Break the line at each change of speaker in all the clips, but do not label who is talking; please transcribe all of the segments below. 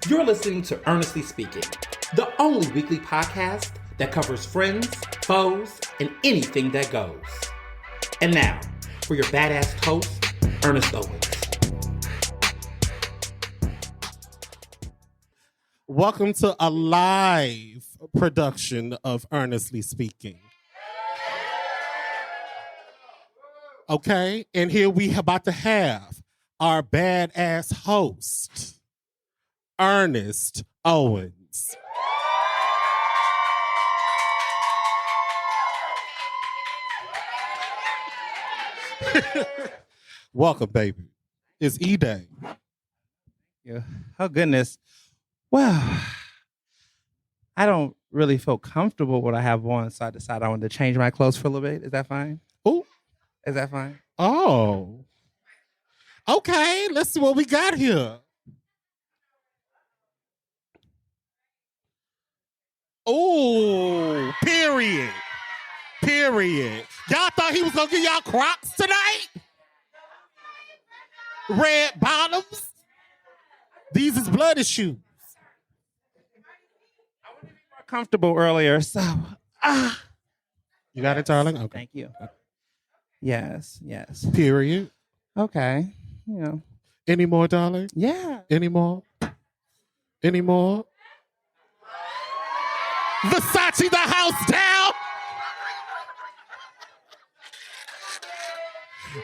You're listening to Ernestly Speaking, the only weekly podcast that covers friends, foes, and anything that goes. And now, for your badass host, Ernest Owens.
Welcome to a live production of Ernestly Speaking. Okay, and here we about to have our badass host, Ernest Owens. Welcome, baby. It's E-Day.
Yeah. Oh, goodness. Well, I don't really feel comfortable with what I have on, so I decided I wanted to change my clothes for a little bit. Is that fine?
Oh.
Is that fine?
Oh. Okay, let's see what we got here. Oh, period. Period. Y'all thought he was going to give y'all Crocs tonight? Red bottoms? These is bloody shoes.
I wanted to be more comfortable earlier, so...
You got it, darling? Okay.
Thank you. Yes.
Period.
Okay. You know.
Any more, darling?
Yeah.
Any more? Any more? Versace the house down!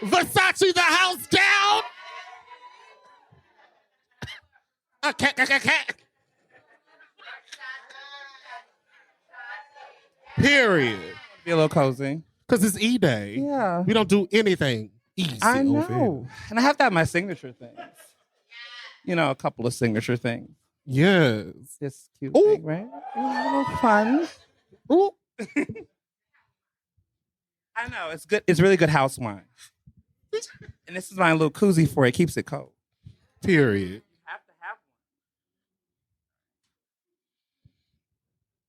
Versace the house down! Okay. Period.
Be a little cozy.
Because it's E-Day.
Yeah.
We don't do anything easy
I
over
know.
here.
And I have to have my signature things. You know, a couple of signature things.
Yes.
This cute
Ooh.
thing, right? A little fun.
Ooh.
I know. It's good. It's really good house wine. And this is my little koozie for it. Keeps it cold.
Period.
You have to have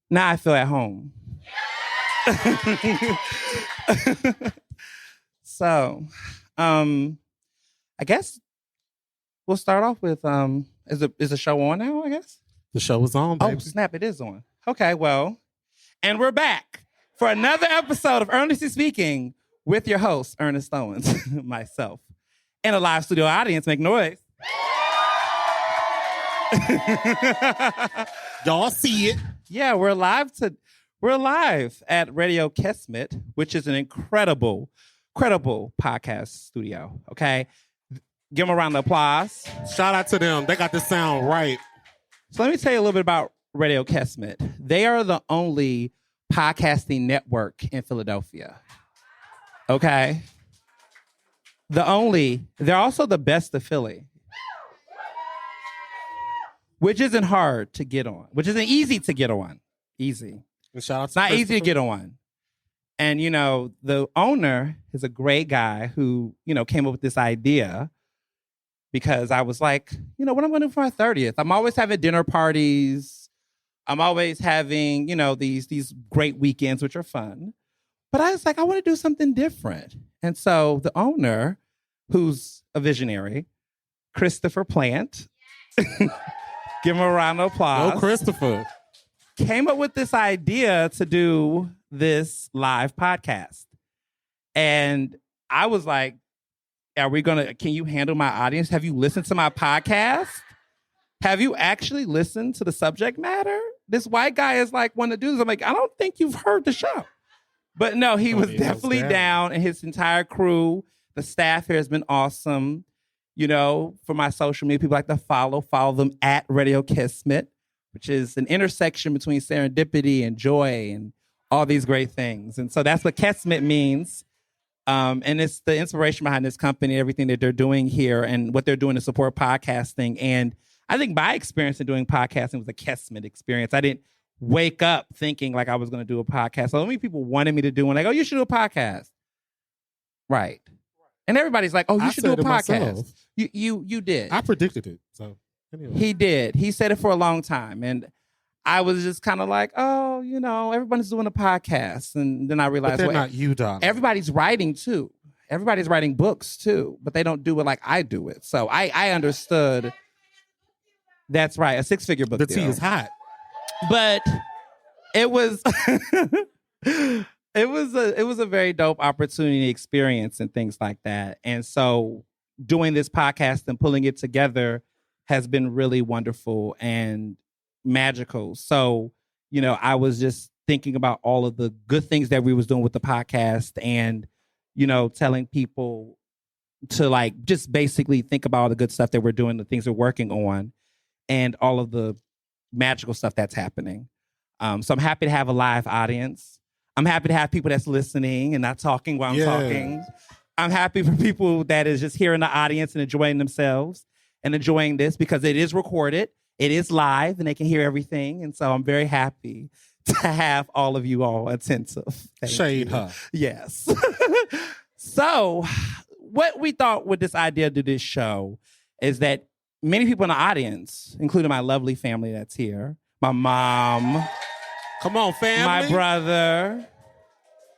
one. Now I feel at home. So, I guess we'll start off with is the show on now, I guess?
The show is on, baby.
Oh, snap, it is on. Okay, well, and we're back for another episode of Ernestly Speaking with your host, Ernest Owens, myself, and a live studio audience. Make noise.
Y'all see it.
Yeah, we're live at RADIOKISMET, which is an incredible podcast studio. Okay, give them a round of applause.
Shout out to them. They got the sound right.
So let me tell you a little bit about RADIOKISMET. They are the only podcasting network in Philadelphia. Okay, they're also the best of Philly, which isn't hard to get on, which isn't easy to get on. Easy.
And shout out
It's not easy to get on. And, you know, the owner is a great guy who, you know, came up with this idea because I was like, you know, what am I going to do for my 30th? I'm always having dinner parties. I'm always having, you know, these great weekends, which are fun. But I was like, I want to do something different. And so the owner, who's a visionary, Christopher Plant, give him a round of applause.
Oh, Christopher.
Came up with this idea to do this live podcast. And I was like, can you handle my audience? Have you listened to my podcast? Have you actually listened to the subject matter? This white guy is like, want to do this. I'm like, I don't think you've heard the show. But no, he was definitely down, and his entire crew, the staff here has been awesome. You know, for my social media, people like to follow them at RADIOKISMET, which is an intersection between serendipity and joy and all these great things. And so that's what Kismet means. And it's the inspiration behind this company, everything that they're doing here and what they're doing to support podcasting. And I think my experience in doing podcasting was a Kismet experience. I didn't wake up thinking like I was going to do a podcast. So many people wanted me to do one. Like, oh, you should do a podcast. Right. And everybody's like, oh, you should do a podcast. You did.
I predicted it. So anyway.
He did. He said it for a long time. And I was just kind of like, oh, you know, everybody's doing a podcast. And then I realized,
but they're not you, darling.
Everybody's writing too. Everybody's writing books too, but they don't do it like I do it. So I understood. That's right, a six-figure book
The
deal.
tea is hot.
But it was it was a very dope opportunity experience and things like that. And so doing this podcast and pulling it together has been really wonderful and magical. So, I was just thinking about all of the good things that we was doing with the podcast and, telling people to like just basically think about all the good stuff that we're doing, the things we're working on, and all of the magical stuff that's happening. So I'm happy to have a live audience. I'm happy to have people that's listening and not talking while I'm talking. I'm happy for people that is just here in the audience and enjoying themselves and enjoying this because it is recorded, it is live, and they can hear everything. And so I'm very happy to have all of you all attentive.
Shade her.
Yes. So what we thought with this idea to this show is that many people in the audience, including my lovely family that's here, my mom,
come on, family,
my brother,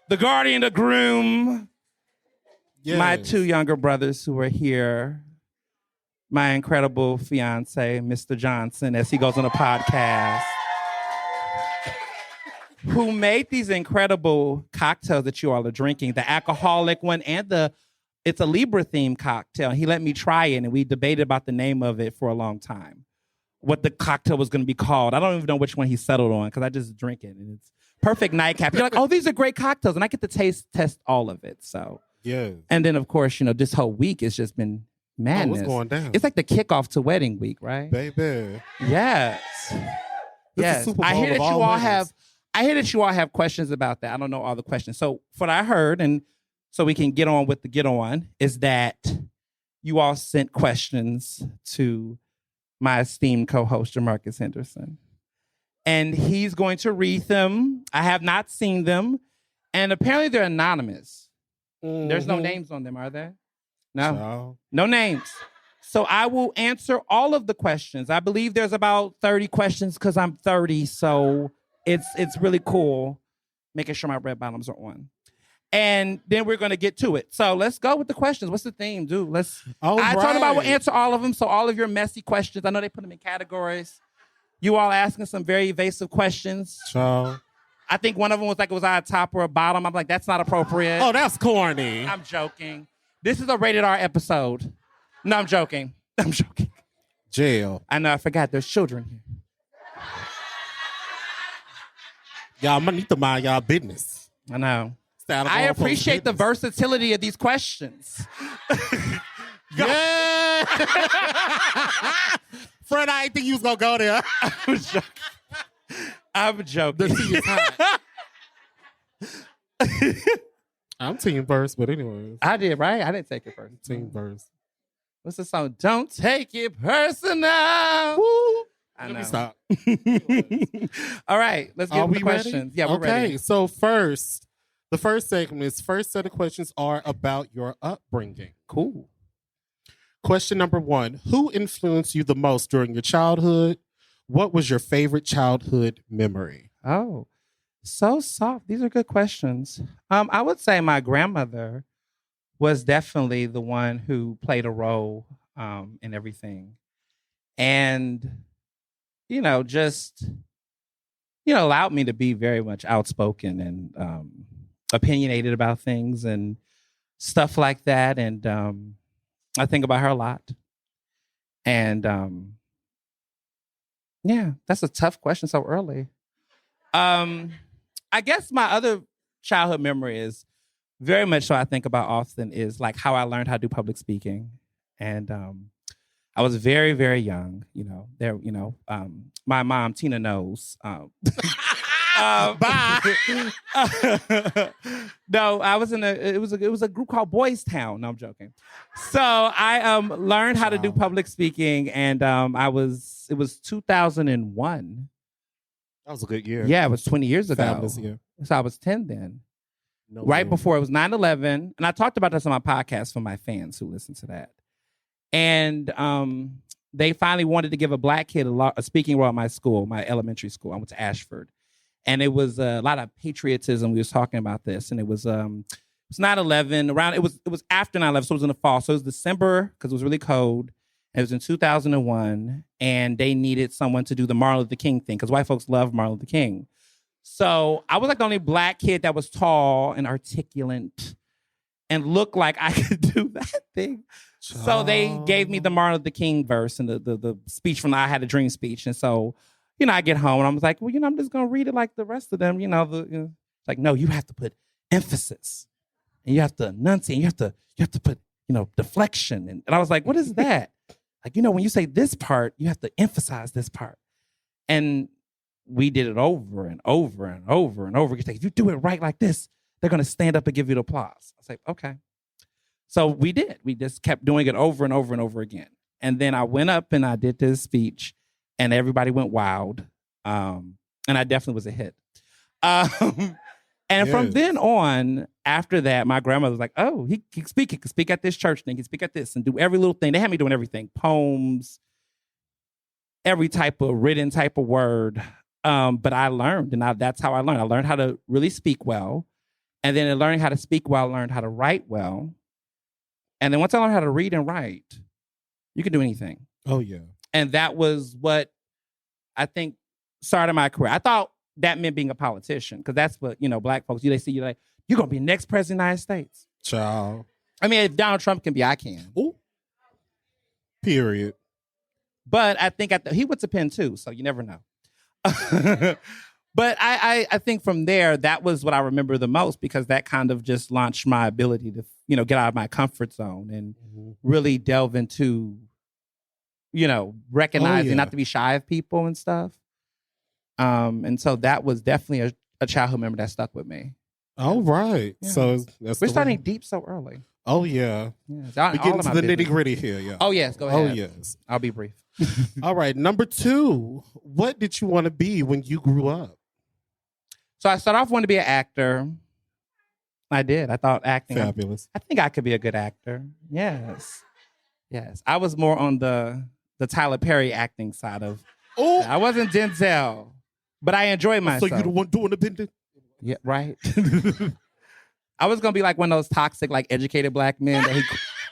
the guardian, the groom, my two younger brothers who are here, my incredible fiance, Mr. Johnson, as he goes on a podcast, who made these incredible cocktails that you all are drinking, the alcoholic one and it's a Libra-themed cocktail. He let me try it, and we debated about the name of it for a long time, what the cocktail was going to be called. I don't even know which one he settled on because I just drink it, and it's perfect nightcap. You're like, oh, these are great cocktails, and I get to test all of it. So, and then, of course, this whole week has just been madness.
What's going down?
It's like the kickoff to wedding week, right?
Baby.
Yes. Yes. I hear that you all have questions about that. I don't know all the questions. So what I heard, and so we can get on with the get on, is that you all sent questions to my esteemed co-host, Jamarcus Henderson. And he's going to read them. I have not seen them. And apparently they're anonymous. Mm-hmm. There's no names on them, are there? No. No names. So I will answer all of the questions. I believe there's about 30 questions because I'm 30. So it's really cool. Making sure my red bottoms are on. And then we're going to get to it. So let's go with the questions. What's the theme, dude? I told him I will answer all of them. So all of your messy questions, I know they put them in categories. You all asking some very evasive questions.
So
I think one of them was like it was either a top or a bottom. I'm like, that's not appropriate.
Oh, that's corny.
I'm joking. This is a rated R episode. No, I'm joking.
Jail.
I know, I forgot. There's children here.
Y'all might need to mind y'all business.
I know. I appreciate the versatility of these questions.
Yeah. Fred, I didn't think you was going to go there.
I'm joking.
The tea is hot. I'm team first, but anyways.
I did, right? I didn't take it first.
Team first.
What's the song? Don't take it personal. Woo.
Let me stop.
All right, let's get the questions.
Ready?
Yeah, we're ready.
Okay, so the first segment is first set of questions are about your upbringing.
Cool.
Question number 1. Who influenced you the most during your childhood? What was your favorite childhood memory?
Oh, so soft. These are good questions. I would say my grandmother was definitely the one who played a role in everything. And, allowed me to be very much outspoken and opinionated about things and stuff like that. And I think about her a lot. And that's a tough question so early. I guess my other childhood memory is very much so I think about often is like how I learned how to do public speaking. And I was very, very young, my mom, Tina, knows.
Bye.
No, I was it was a group called Boys Town. No, I'm joking. So I learned how to do public speaking, and it was 2001.
That was a good year.
Yeah, it was 20 years ago.
Fabulous year.
So I was 10 then. Before it was 9/11, and I talked about this on my podcast for my fans who listen to that. And they finally wanted to give a black kid a speaking role at my school, my elementary school. I went to Ashford. And it was a lot of patriotism. We was talking about this. And it was 9/11. It was after 9/11, so it was in the fall. So it was December, because it was really cold. It was in 2001, and they needed someone to do the Martin Luther King thing because white folks love Martin Luther King. So I was like the only black kid that was tall and articulate and looked like I could do that thing. So they gave me the Martin Luther King verse and the speech from the I Had a Dream speech. And so, I get home and I was like, well, I'm just going to read it like the rest of them. It's like, no, you have to put emphasis and you have to enunciate. And you have to put, deflection. And I was like, what is that? Like, when you say this part, you have to emphasize this part. And we did it over and over and over and over. Like, if you do it right like this, they're going to stand up and give you the applause. I was like, okay. So we did. We just kept doing it over and over and over again. And then I went up and I did this speech and everybody went wild. And I definitely was a hit. And from then on, after that, my grandmother was like, oh, he can speak. He can speak at this church thing. He can speak at this and do every little thing. They had me doing everything. Poems, every type of written type of word. But I learned, and that's how I learned. I learned how to really speak well. And then in learning how to speak well, I learned how to write well. And then once I learned how to read and write, you can do anything.
Oh, yeah.
And that was what I think started my career. I thought that meant being a politician, because that's what, black folks, they see you like, you're going to be the next president of the United States.
Child.
I mean, if Donald Trump can be, I can.
Ooh. Period.
But I think he went to Penn too, so you never know. But I think from there, that was what I remember the most, because that kind of just launched my ability to, get out of my comfort zone and really delve into, recognizing not to be shy of people and stuff. And so that was definitely a childhood memory that stuck with me.
All right.
Yeah.
So we're
starting deep so early.
Oh, yeah.
Yes.
We're getting to the nitty-gritty here, yeah.
Oh, yes. Go ahead.
Oh, yes.
I'll be brief.
All right. Number 2, what did you want to be when you grew up?
So I started off wanting to be an actor. I did. I thought acting.
Fabulous.
I think I could be a good actor. Yes. Yes. I was more on the Tyler Perry acting side of.
Oh.
I wasn't Denzel, but I enjoyed myself.
So you the one doing the bending?
Yeah, right. I was gonna be like one of those toxic, like educated black men that he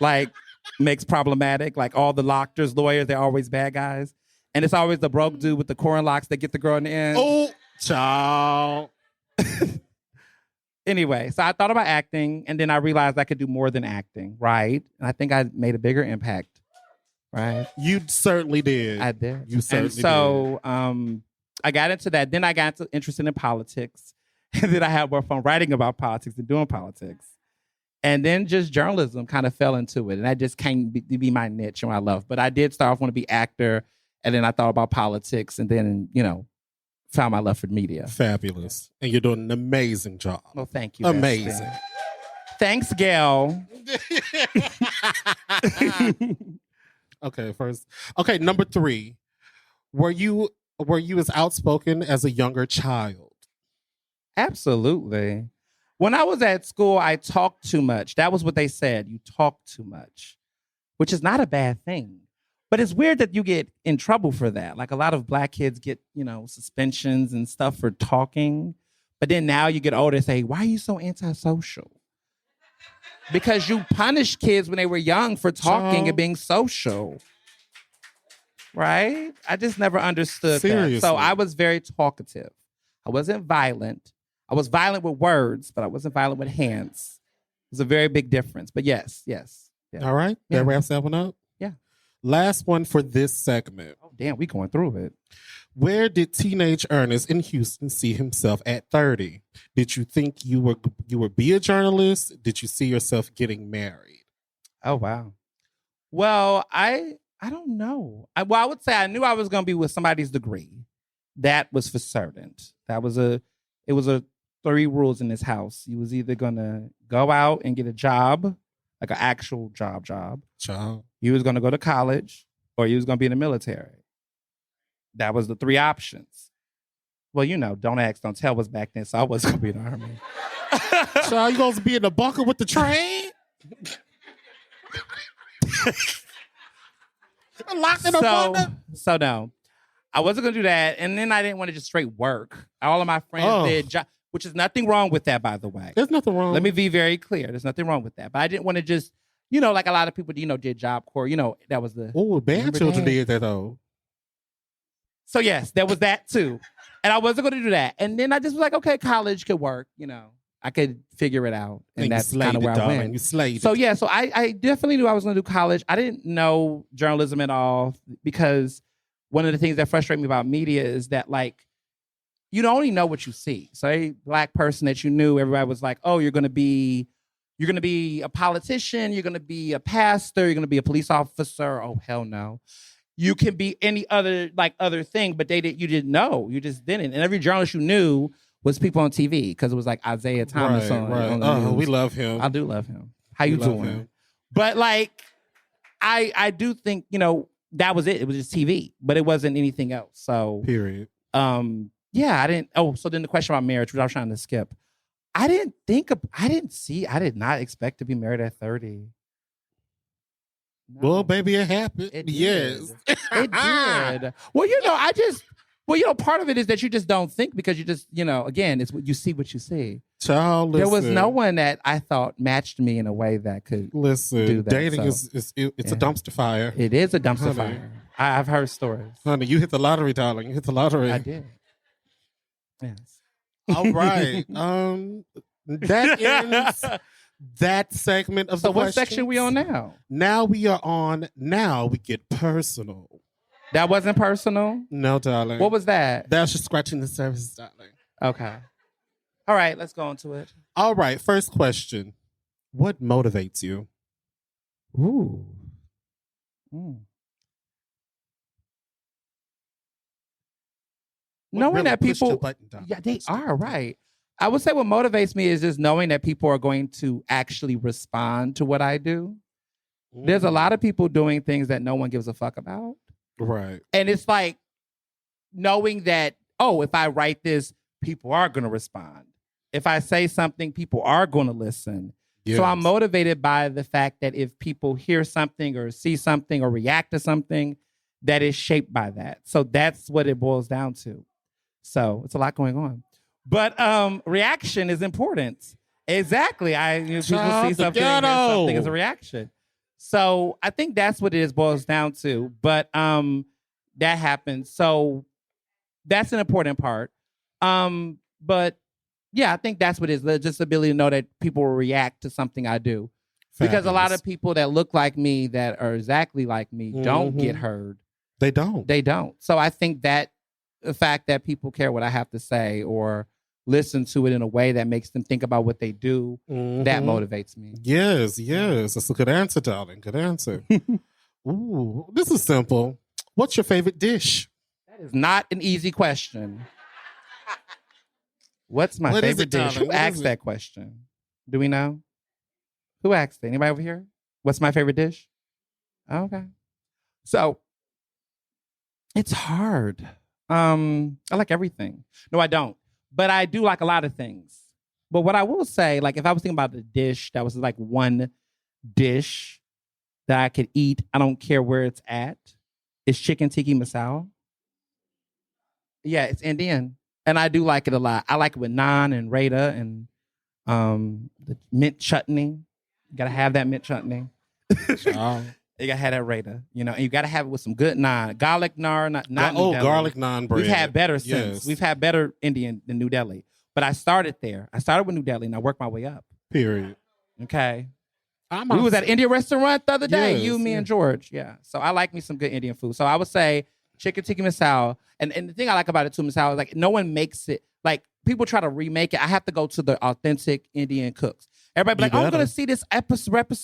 like makes problematic. Like all the doctors, lawyers, they're always bad guys. And it's always the broke dude with the corn locks that get the girl in the end.
Oh, child.
Anyway, so I thought about acting, and then I realized I could do more than acting, right? And I think I made a bigger impact, right?
You certainly did.
I did.
You certainly
did. So I got into that. Then I got interested in politics. And then I had more fun writing about politics and doing politics. And then just journalism kind of fell into it. And that just came to be my niche and what I love. But I did start off want to be actor. And then I thought about politics. And then, found my love for media.
Fabulous. And you're doing an amazing job.
Well, thank you.
Amazing.
Bestie. Thanks, Gail.
Okay, first. Okay, number 3. Were you as outspoken as a younger child?
Absolutely. When I was at school, I talked too much. That was what they said. You talk too much, which is not a bad thing. But it's weird that you get in trouble for that. Like a lot of black kids get, suspensions and stuff for talking. But then now you get older and say, why are you so antisocial? Because you punished kids when they were young for talking and being social. Right? I just never understood that. So I was very talkative. I wasn't violent. I was violent with words, but I wasn't violent with hands. It was a very big difference. But yes.
All right. That wraps that one up?
Yeah.
Last one for this segment.
Oh, damn, we going through it.
Where did teenage Ernest in Houston see himself at 30? Did you think you would be a journalist? Did you see yourself getting married?
Oh, wow. Well, I don't know. I would say I knew I was going to be with somebody's degree. That was for certain. It was a 3 rules in this house. You was either going to go out and get a job, like an actual job. You was going to go to college, or you was going to be in the military. That was the 3 options. Well, don't ask, don't tell was back then, so I wasn't going to be in the army.
So you going to be in the bunker with the train? Locked in a bunker?
So no. I wasn't going to do that. And then I didn't want to just straight work. All of my friends did jobs, which is nothing wrong with that, by the way.
There's nothing wrong.
Let me be very clear. There's nothing wrong with that. But I didn't want to just like a lot of people, did Job Corps. That was the.
Oh, bad
Remember
children
that?
did that though.
So yes, there was that too. And I wasn't going to do that. And then I just was like, okay, college could work. I could figure it out. And that's kind of where I went.
You slayed
So
it.
yeah, so I definitely knew I was going to do college. I didn't know journalism at all because one of the things that frustrates me about media is that like, you don't only know what you see. So a Black person that you knew, everybody was like, oh, you're going to be a politician. You're going to be a pastor. You're going to be a police officer. Oh, hell no. You can be any other thing, but you didn't know. You just didn't. And every journalist you knew was people on TV because it was like Isaiah Thomas on the news.
We love him.
I do love him. How you doing?
Him.
But like, I do think, that was it. It was just TV, but it wasn't anything else. So
period.
Yeah, I didn't. Oh, so then the question about marriage, which I was trying to skip. I did not expect to be married at 30. No.
Well, baby, it happened.
It did.
Yes.
It did. Well, part of it is that you just don't think because you just, again, it's what you see.
Child, listen.
There was no one that I thought matched me in a way that could do that.
Dating is a dumpster fire.
It is a dumpster fire. I've heard stories.
Honey, you hit the lottery, darling. You hit the lottery.
I did. Yes.
All right. That ends that segment of the
So what
questions.
section we on now?
Now we get personal.
That wasn't personal?
No, darling.
What was that?
That's just scratching the surface, darling.
Okay. All right, let's go into it.
All right, first question. What motivates you?
Ooh. Knowing
really
that
pushed your
people,
button down?
yeah, they are right. I would say what motivates me is just knowing that people are going to actually respond to what I do. There's a lot of people doing things that no one gives a fuck about.
Right.
And it's like knowing that, oh, if I write this, people are going to respond. If I say something, people are going to listen.
Yes.
So I'm motivated by the fact that if people hear something or see something or react to something, that is shaped by that. So that's what it boils down to. So it's a lot going on. But reaction is important. Exactly. People see something and something as a reaction. So I think that's what it boils down to. But that happens. So that's an important part. But yeah, I think that's what it is. Just the ability to know that people will react to something I do.
Fabulous.
Because a lot of people that look like me, that are exactly like me, don't get heard.
They don't.
They don't. So I think that the fact that people care what I have to say or listen to it in a way that makes them think about what they do, that motivates me.
Yes. That's a good answer, darling. Good answer. Ooh, this is simple. What's your favorite dish?
That is not an easy question. What's my favorite dish? Who asked that question? Do we know? Who asked it? Anybody over here? What's my favorite dish? Okay. So it's hard. I like everything. No, I don't. But I do like a lot of things. But what I will say, like if I was thinking about the dish that was like one dish that I could eat, I don't care where it's at, it's chicken tikka masala. Yeah, it's Indian. And I do like it a lot. I like it with naan and raita and the mint chutney. You gotta have that mint chutney. You gotta have that raita, and you gotta have it with some good naan. Garlic naan, not New Delhi.
Garlic naan bread.
We've had better since.
Yes.
We've had better Indian than New Delhi. But I started there. I started with New Delhi and I worked my way up.
Period.
Okay. We was at an Indian restaurant the other day.
Yes,
Me, and George. Yeah. So I like me some good Indian food. So I would say chicken tikka masala. And the thing I like about it too, masala, is like no one makes it. Like people try to remake it. I have to go to the authentic Indian cooks. Everybody be like, I'm going to see this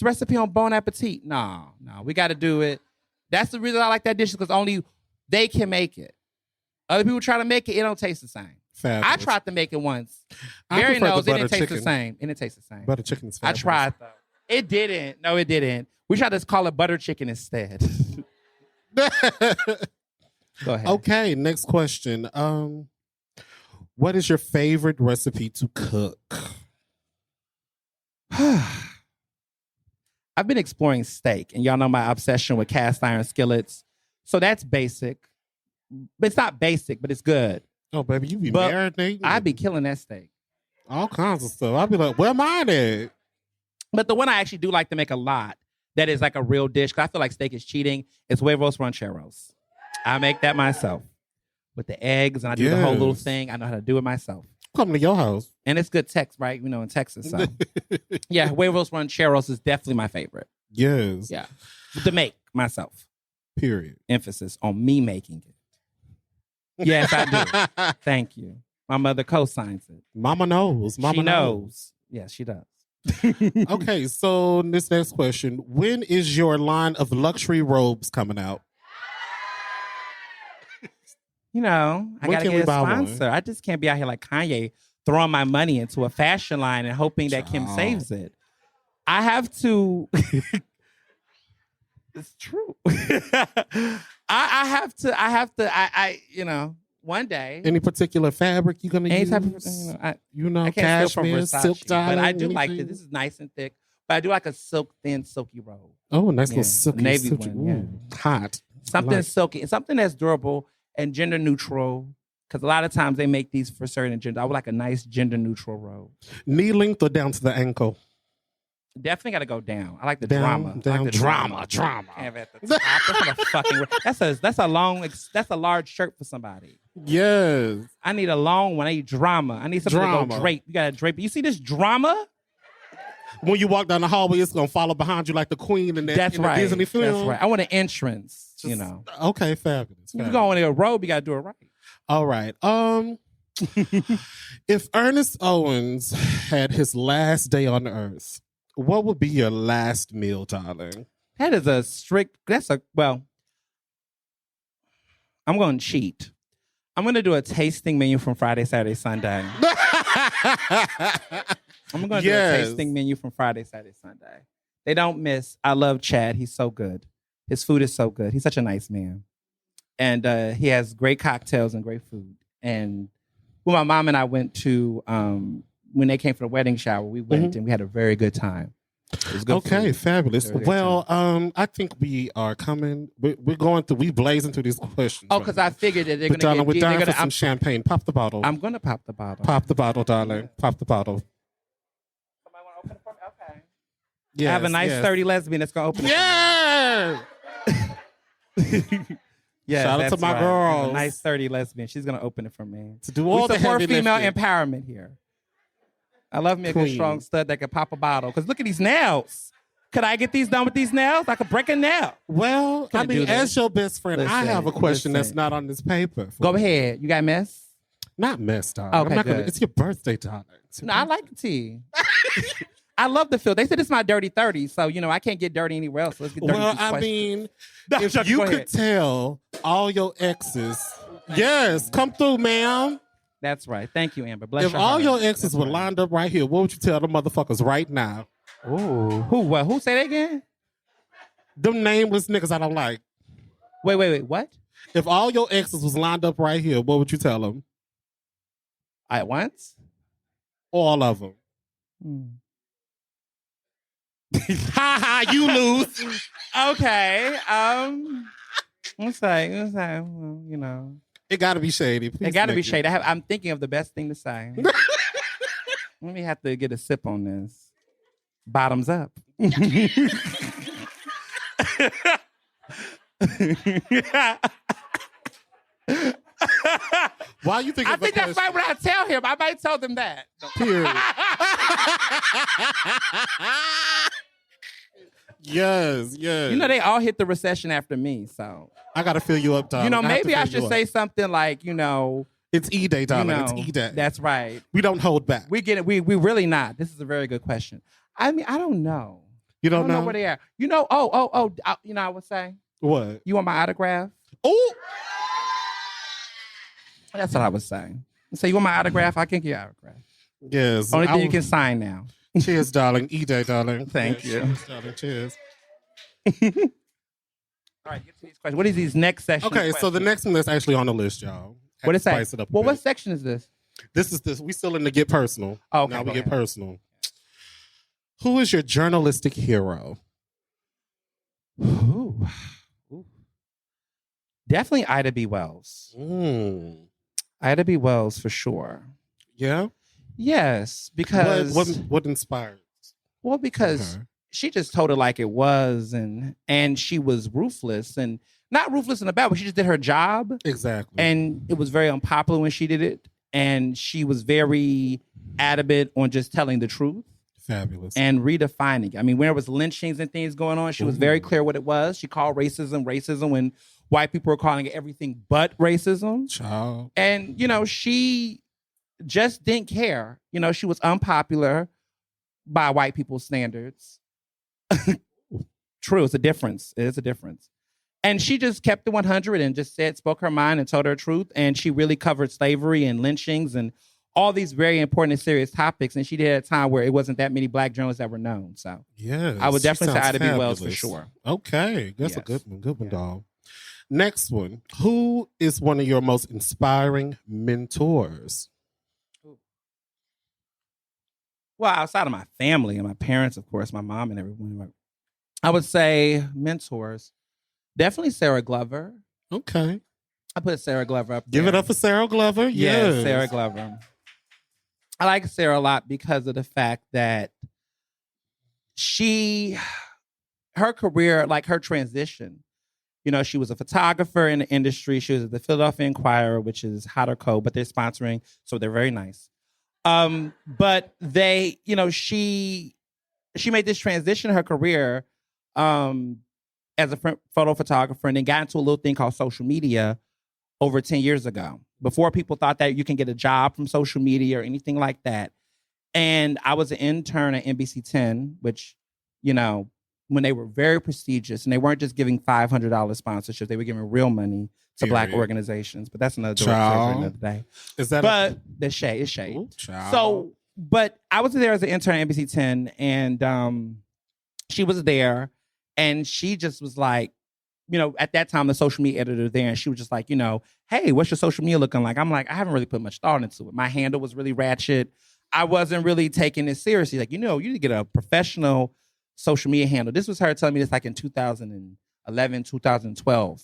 recipe on Bon Appetit. No, we got to do it. That's the reason I like that dish because only they can make it. Other people try to make it, it don't taste the same.
Fabulous.
I tried to make it once. Mary knows it didn't taste the same. It didn't taste the same.
Butter chicken is fabulous.
I tried though. It didn't. No, it didn't. We tried to call it butter chicken instead. Go ahead.
Okay, next question. What is your favorite recipe to cook?
I've been exploring steak, and y'all know my obsession with cast iron skillets. So that's basic. But it's not basic, but it's good.
Oh, baby, you be marinating.
I be killing that steak.
All kinds of stuff. I'll be like, where mine at?
But the one I actually do like to make a lot that is like a real dish. Cause I feel like steak is cheating. It's huevos rancheros. I make that myself with the eggs, and I do the whole little thing. I know how to do it myself.
Come to your house.
And it's good text, right? You know, in Texas. So yeah, huevos rancheros is definitely my favorite.
Yes.
Yeah. To make myself.
Period.
Emphasis on me making it. Yes, I do. Thank you. My mother co-signs it.
Mama knows.
She knows. Yes, she does.
Okay, so this next question. When is your line of luxury robes coming out?
You know, I got to get a sponsor. I just can't be out here like Kanye throwing my money into a fashion line and hoping that Kim saves it. I have to... It's true. I have to, you know, one day.
Any particular fabric you're going to use?
Type of, I can't
cashmere, silk,
but I do like this. This is nice and thick. But I do like a thin, silky robe.
Oh, a nice little silky.
Navy
silky.
one,
yeah. Hot.
Something silky. Something that's durable and gender neutral. Because a lot of times they make these for certain gender. I would like a nice gender neutral robe.
Knee length or down to the ankle?
Definitely got to go down. I like the
drama.
I like the
drama.
Have at the top. That's not a fucking. That's a large shirt for somebody.
Yes.
I need a long one. I need drama. I need something to go drape. You got to drape. You see this drama?
When you walk down the hallway, it's gonna follow behind you like the queen in that
That's right.
Disney film.
That's right. I want an entrance. You know.
Okay, fabulous.
You go in a robe, you got to do it right.
All right. If Ernest Owens had his last day on Earth, what would be your last meal, darling?
That is I'm going to cheat. I'm going to do a tasting menu from Friday, Saturday, Sunday. I'm going to do a tasting menu from Friday, Saturday, Sunday. They don't miss. I love Chad. He's so good. His food is so good. He's such a nice man. And he has great cocktails and great food. And when my mom and I went to, when they came for the wedding shower, we went and we had a very good time. It was good food.
Fabulous. Well, I think we are coming. We're going through. We blazing through these questions.
Oh, because I figured that they're going to get.
We're dying for some champagne. Pop the bottle.
I'm going to pop the bottle.
Pop the bottle, darling. Pop the bottle.
Somebody want to open it for me? Okay.
Yes,
I have a nice 30 lesbian that's going to open it.
Yeah.
Yeah,
shout out to my girls.
A nice 30 lesbian. She's gonna open it for me.
To do all the
support
heavy
female
lifting.
empowerment here. I love me a good strong stud that can pop a bottle. Because look at these nails. Could I get these done with these nails? I could break a nail.
Well, I mean, as your best friend, I have a question that's not on this paper.
Go ahead. You got mess?
Not mess, darling.
Okay,
I'm not
good.
It's your birthday, darling.
No, I like the tea. I love the feel. They said it's my dirty 30, so you know I can't get dirty anywhere else. So let's get dirty.
Well, I mean, if you could tell all your exes, yes, come through, ma'am.
That's right. Thank you, Amber. Bless
if all your exes were lined up right here, what would you tell the motherfuckers right now?
Ooh, who? What? Who? Say that again?
Them nameless niggas I don't like.
Wait. What?
If all your exes was lined up right here, what would you tell them?
At once?
All of them. Ha ha, you lose.
Okay. Let's say, well, you know.
It gotta be shady.
It gotta be shady. I'm thinking of the best thing to say. Let me have to get a sip on this. Bottoms up.
Why you think?
I think that's right when I tell him. I might tell them that.
Period. Yes.
You know, they all hit the recession after me, so
I gotta fill you up, darling.
You know, maybe I should say something like, you know,
it's E-Day, darling.
You know,
it's E-Day.
That's right.
We don't hold back.
We get it. We really not. This is a very good question. I mean, I don't know.
You don't
know where they are. You know, you know, I would say.
What?
You want my autograph?
Oh.
That's what I was saying. So you want my autograph? I can get your autograph.
Yes.
Only thing you can sign now.
Cheers, darling. E-Day, darling.
Thank you.
Cheers, darling. Cheers.
All right, get to these questions. What is these next section?
Okay, so the next one that's actually on the list, y'all.
What is that?
Spice it up a
Well,
bit.
what section is this?
This is this. We still in the get personal.
Oh, okay,
now we
go
get
ahead.
personal. Who is your journalistic hero?
Ooh. Definitely Ida B. Wells. Ida B. Wells for sure.
Yeah?
Yes, because
what inspired?
Well, because
her?
she just told it like it was, and she was ruthless, and not ruthless in the bad, but she just did her job.
Exactly.
And it was very unpopular when she did it. And she was very adamant on just telling the truth.
Fabulous.
And redefining. I mean, when there was lynchings and things going on, she was very clear what it was. She called racism when white people were calling it everything but racism.
Child.
And, she just didn't care. She was unpopular by white people's standards. True, it's a difference. It is a difference. And she just kept the 100 and just spoke her mind and told her truth. And she really covered slavery and lynchings and all these very important and serious topics. And she did at a time where it wasn't that many Black journalists that were known. So
yes,
I would definitely say Ida B.
fabulous.
Wells for sure.
Okay, that's a good one. Good one, dog. Next one. Who is one of your most inspiring mentors?
Well, outside of my family and my parents, of course, my mom and everyone, I would say mentors. Definitely Sarah Glover.
Okay.
I put Sarah Glover up there.
Give it up for Sarah Glover.
Yes, Sarah Glover. I like Sarah a lot because of the fact that her career, like her transition, she was a photographer in the industry. She was at the Philadelphia Inquirer, which is hot or cold, but they're sponsoring, so they're very nice. But they, she made this transition in her career as a photo photographer, and then got into a little thing called social media over 10 years ago. Before, people thought that you can get a job from social media or anything like that. And I was an intern at NBC 10, which, when they were very prestigious, and they weren't just giving $500 sponsorships, they were giving real money to Black organizations. But that's another another day.
Is that?
But the shade is shade.
Ooh,
so, but I was there as an intern at NBC 10, and she was there. And she just was like, at that time, the social media editor there, and she was just like, hey, what's your social media looking like? I'm like, I haven't really put much thought into it. My handle was really ratchet. I wasn't really taking it seriously. Like, you need to get a professional social media handle. This was her telling me this like in 2011, 2012.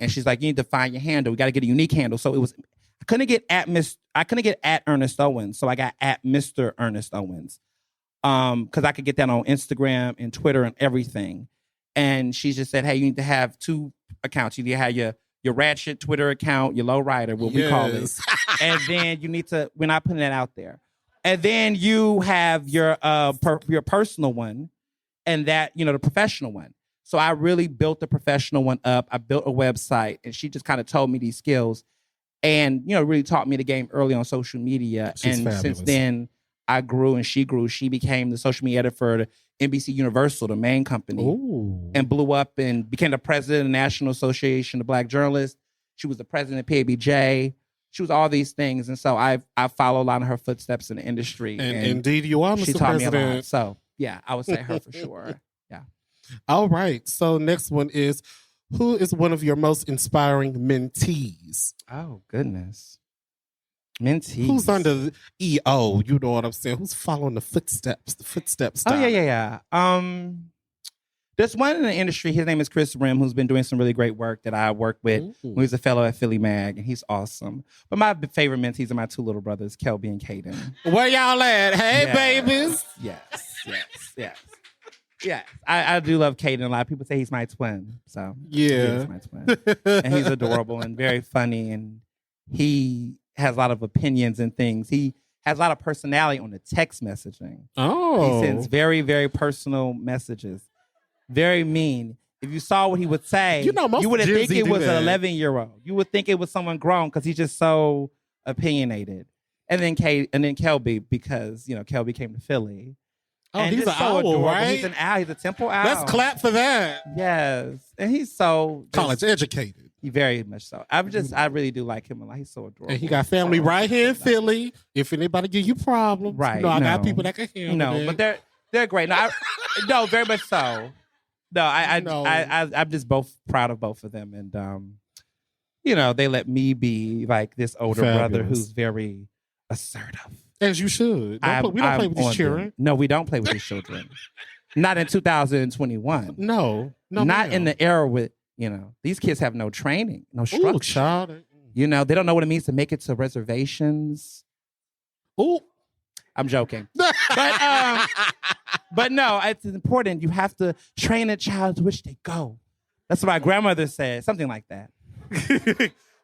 And she's like, you need to find your handle. We got to get a unique handle. So it was, I couldn't get at Ernest Owens. So I got at Mr. Ernest Owens. Because I could get that on Instagram and Twitter and everything. And she just said, hey, you need to have 2 accounts. You need to have your ratchet Twitter account, your low rider, what we call it. And then you need to, we're not putting that out there. And then you have your personal one, and that, the professional one. So I really built the professional one up. I built a website, and she just kind of told me these skills and, really taught me the game early on social media.
She's
and
fabulous.
Since then, I grew and she grew. She became the social media editor for NBC Universal, the main company, and blew up and became the president of the National Association of Black Journalists. She was the president of PABJ. She was all these things. And so I follow a lot of her footsteps in the industry.
And indeed, you are, Mr.
She taught
President.
me a lot. So, yeah, I would say her for sure. Yeah.
All right. So next one is, who is one of your most inspiring mentees?
Oh, goodness. Mentees.
Who's under EO? You know what I'm saying? Who's following the footsteps? The footsteps.
Oh, yeah. There's one in the industry. His name is Chris Rim, who's been doing some really great work that I work with. He's a fellow at Philly Mag, and he's awesome. But my favorite mentees are my 2 little brothers, Kelby and Caden.
Where y'all at? Hey,
Yes.
babies.
Yes. I do love Caden a lot. People say he's my twin. So
Yeah.
he's my twin. And he's adorable and very funny, and he has a lot of opinions and things. He has a lot of personality on the text messaging.
Oh.
He sends very, very personal messages. Very mean. If you saw what he would say,
most
you wouldn't
Gen
think
Z
it
do
was
that.
an 11-year-old. You would think it was someone grown because he's just so opinionated. And then Kelby, because Kelby came to Philly.
Oh,
And
he's
just
an owl,
adorable.
right?
He's an owl. He's a temple owl.
Let's clap for that.
Yes, and he's so
College educated.
Very much so. I really do like him a lot. He's so adorable.
And he got family right here in Philly. If anybody give you problems,
Right,
I got
no.
people that can handle it.
But they're great. No, very much so. No, I'm just proud of both of them, and they let me be like this older brother
Fabulous.
who's very assertive.
As you should. We don't play with these children.
No, we don't play with these children. Not in 2021.
No,
Not
ma'am.
in the era with these kids have no training, no structure.
Ooh, child.
They don't know what it means to make it to reservations.
Ooh.
I'm joking. But no, it's important. You have to train a child to which they go. That's what my grandmother said, something like that.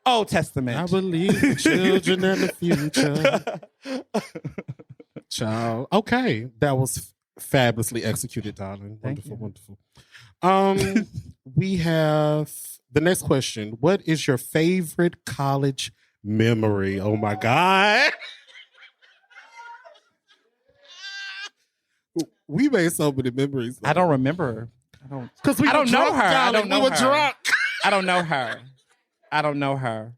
Old Testament.
I believe in children and the future. Child. Okay. That was fabulously executed, darling. Wonderful, wonderful. We have the next question. What is your favorite college memory? Oh my God. We made so many memories.
I don't remember. I don't
know
her. I don't know
we were
her.
drunk.
I don't know her. I don't know her.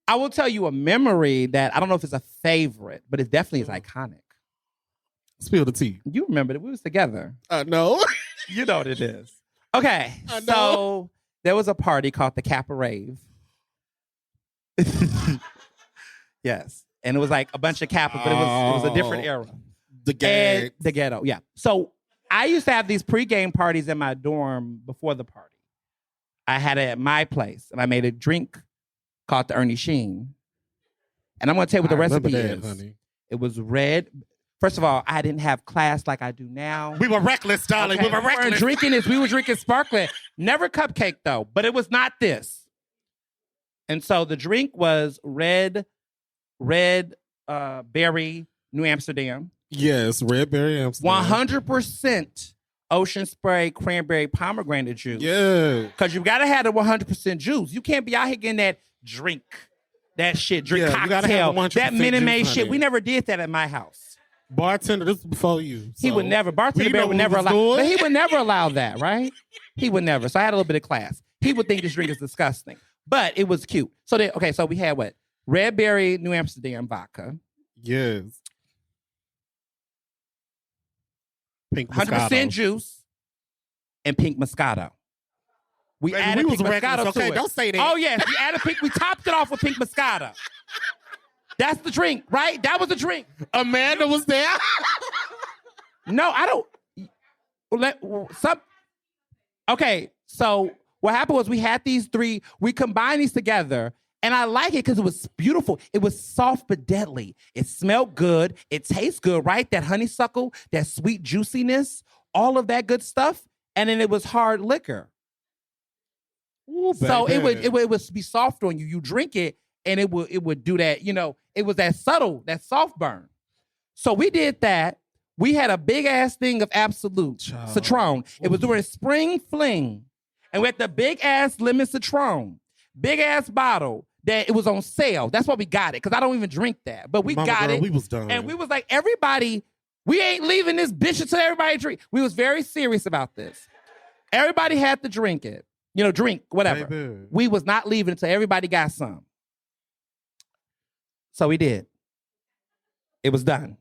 I will tell you a memory that I don't know if it's a favorite, but it definitely is iconic.
Spill the tea.
You remember that we was together.
No.
You know what it is. Okay. So there was a party called the Kappa Rave. Yes. And it was like a bunch of Kappas, but it was a different era.
The gag.
The ghetto, yeah. So I used to have these pregame parties in my dorm before the party. I had it at my place, and I made a drink called the Ernie Sheen. And I'm going to tell you what the recipe is.
Honey.
It was red. First of all, I didn't have class like I do now.
We were reckless, darling.
Okay?
We were reckless.
We were drinking this. We were drinking sparkling. Never cupcake, though. But it was not this. And so the drink was red berry New Amsterdam.
Yes, red berry Amsterdam.
100% ocean spray cranberry pomegranate juice.
Yeah.
Because you got to have the 100% juice. You can't be out here getting that drink, that shit, drink cocktail, that Minute Maid shit. We never did that at my house.
Bartender, this was before you.
So. He would never. Bartender Bear would never allow. But he would never allow that, right? He would never. So I had a little bit of class. He would think this drink is disgusting, but it was cute. So so we had what? Red berry New Amsterdam vodka.
Yes. Pink
100% juice and pink Moscato. We added pink Moscato to it.
Don't say that.
Oh, yes. We added pink. We topped it off with pink Moscato. That's the drink, right? That was the drink.
Amanda was there.
No, I don't. Okay, so what happened was we had these three. We combined these together. And I like it because it was beautiful. It was soft but deadly. It smelled good. It tastes good, right? That honeysuckle, that sweet juiciness, all of that good stuff. And then it was hard liquor.
Ooh,
so it would be soft on you. You drink it, and it would do that. You know, it was that subtle, that soft burn. So we did that. We had a big ass thing of Absolute Citron. It was during Spring Fling, and we had the big ass lemon Citron, big ass bottle. That it was on sale. That's why we got it, because I don't even drink that. But we got it.
We was done.
And we was like, everybody, we ain't leaving this bitch until everybody drink. We was very serious about this. Everybody had to drink it. You know, drink, whatever.
Baby.
We was not leaving until everybody got some. So we did. It was done.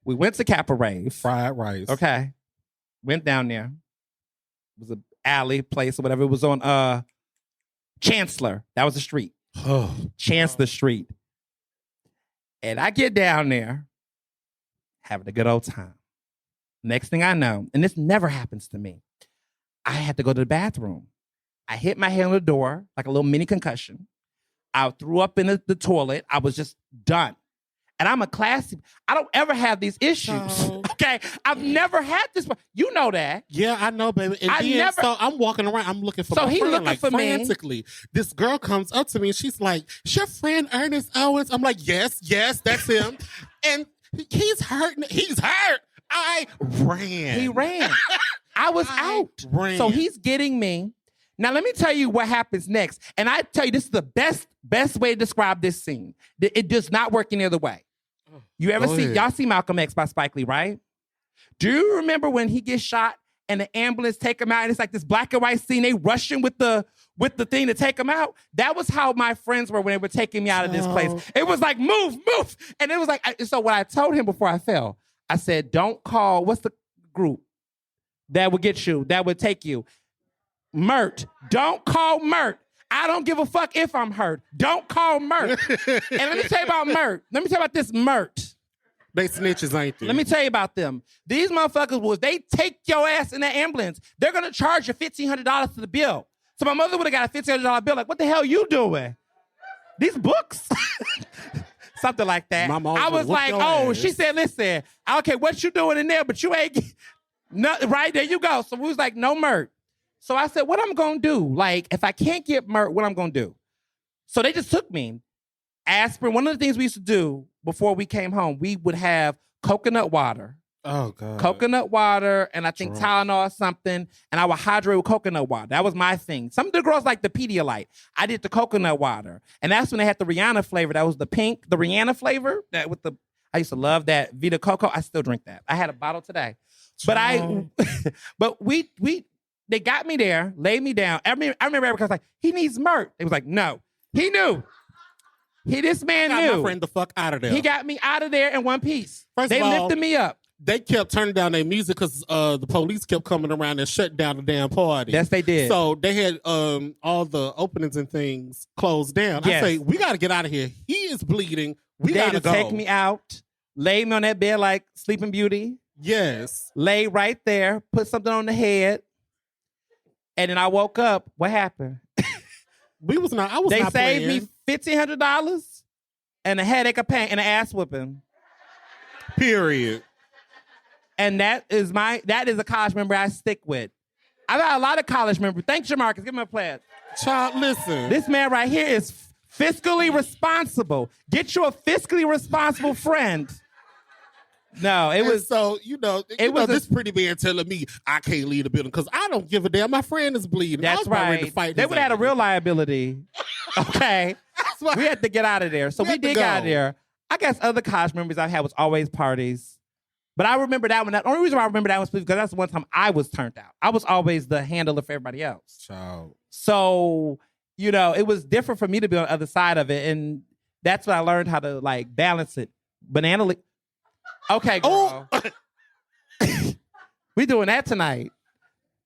We went to Kappa Rave.
Fried rice.
Okay. Went down there. It was an alley place or whatever. It was on Chancellor. That was the street. Chancellor Street. And I get down there, having a good old time. Next thing I know, and this never happens to me, I had to go to the bathroom. I hit my head on the door, like a little mini concussion. I threw up in the toilet. I was just done. And I'm a classy. I don't ever have these issues. Okay? I've never had this. You know that.
Yeah, I know, baby. And so I'm walking around. I'm looking for my friend, like frantically. This girl comes up to me and she's like, "Is your friend Ernest Owens?" I'm like, yes, that's him. And he's hurt. He's hurt. I ran.
He ran. I was out.
Ran.
So he's getting me. Now, let me tell you what happens next. And I tell you, this is the best way to describe this scene. It does not work any other way. You ever y'all see Malcolm X by Spike Lee, right? Do you remember when he gets shot and the ambulance take him out and it's like this black and white scene, they rushing with the thing to take him out? That was how my friends were when they were taking me out of this place. It was like, move. And it was like, so what I told him before I fell, I said, don't call, what's the group that would get you, that would take you? Mert. Don't call Mert. I don't give a fuck if I'm hurt. Don't call Mert. And let me tell you about Mert. Let me tell you about this Mert.
They snitches, ain't they?
Let me tell you about them. These motherfuckers, if they take your ass in that ambulance, they're going to charge you $1,500 to the bill. So my mother would have got a $1,500 bill. Like, what the hell you doing? These books? Something like that. I was like, she said, listen, I don't care what you doing in there, but you ain't right, there you go. So we was like, no murk. So I said, what I'm going to do? Like, if I can't get murk, what I'm going to do? So they just took me. Aspirin, one of the things we used to do before we came home, we would have coconut water.
Oh, God.
Coconut water, and I think Tylenol or something, and I would hydrate with coconut water. That was my thing. Some of the girls like the Pedialyte. I did the coconut water. And that's when they had the Rihanna flavor. That was the pink, the Rihanna flavor. I used to love that Vita Coco. I still drink that. I had a bottle today. But they got me there, laid me down. I remember Erica was like, he needs murk. They was like, no. He knew. This man knew.
My friend the fuck out of there.
He got me out of there in one piece. They lifted me up.
They kept turning down their music because the police kept coming around and shut down the damn party.
Yes, they did.
So they had all the openings and things closed down. Yes. I say, we got to get out of here. He is bleeding. We got to go.
Take me out, lay me on that bed like Sleeping Beauty.
Yes.
Lay right there, put something on the head. And then I woke up. What happened?
I was not playing.
They saved me $1,500 and a headache of pain and an ass whipping.
Period.
And that is a college member I stick with. I got a lot of college members. Thanks, Jamarcus. Give him a pledge.
Child, listen.
This man right here is fiscally responsible. Get you a fiscally responsible friend. No, it was
so this pretty man telling me I can't leave the building because I don't give a damn. My friend is bleeding.
That's right. They would have had a real liability. Okay, we had to get out of there. So we did get out of there. I guess other college members I had was always parties. But I remember that one. The only reason why I remember that was because that's the one time I was turned out. I was always the handler for everybody else.
Child.
So, it was different for me to be on the other side of it. And that's when I learned how to, balance it. Okay, girl. We doing that tonight.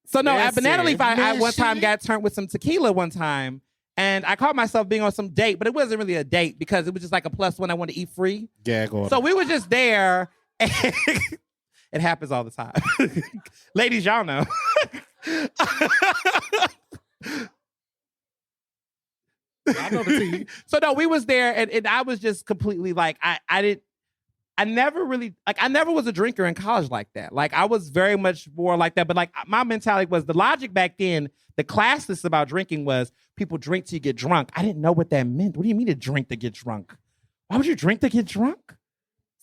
So, no, at Banana Leaf, I one time got turned with some tequila one time. And I caught myself being on some date. But it wasn't really a date because it was just like a plus one I wanted to eat free.
Gag order.
So we were just there. It happens all the time. Ladies, y'all know.
I know the tea.
So no, we was there and I was just completely I never was a drinker in college like that. I was very much more like that. But my mentality was the logic back then, the classness about drinking was people drink till you get drunk. I didn't know what that meant. What do you mean to drink to get drunk? Why would you drink to get drunk?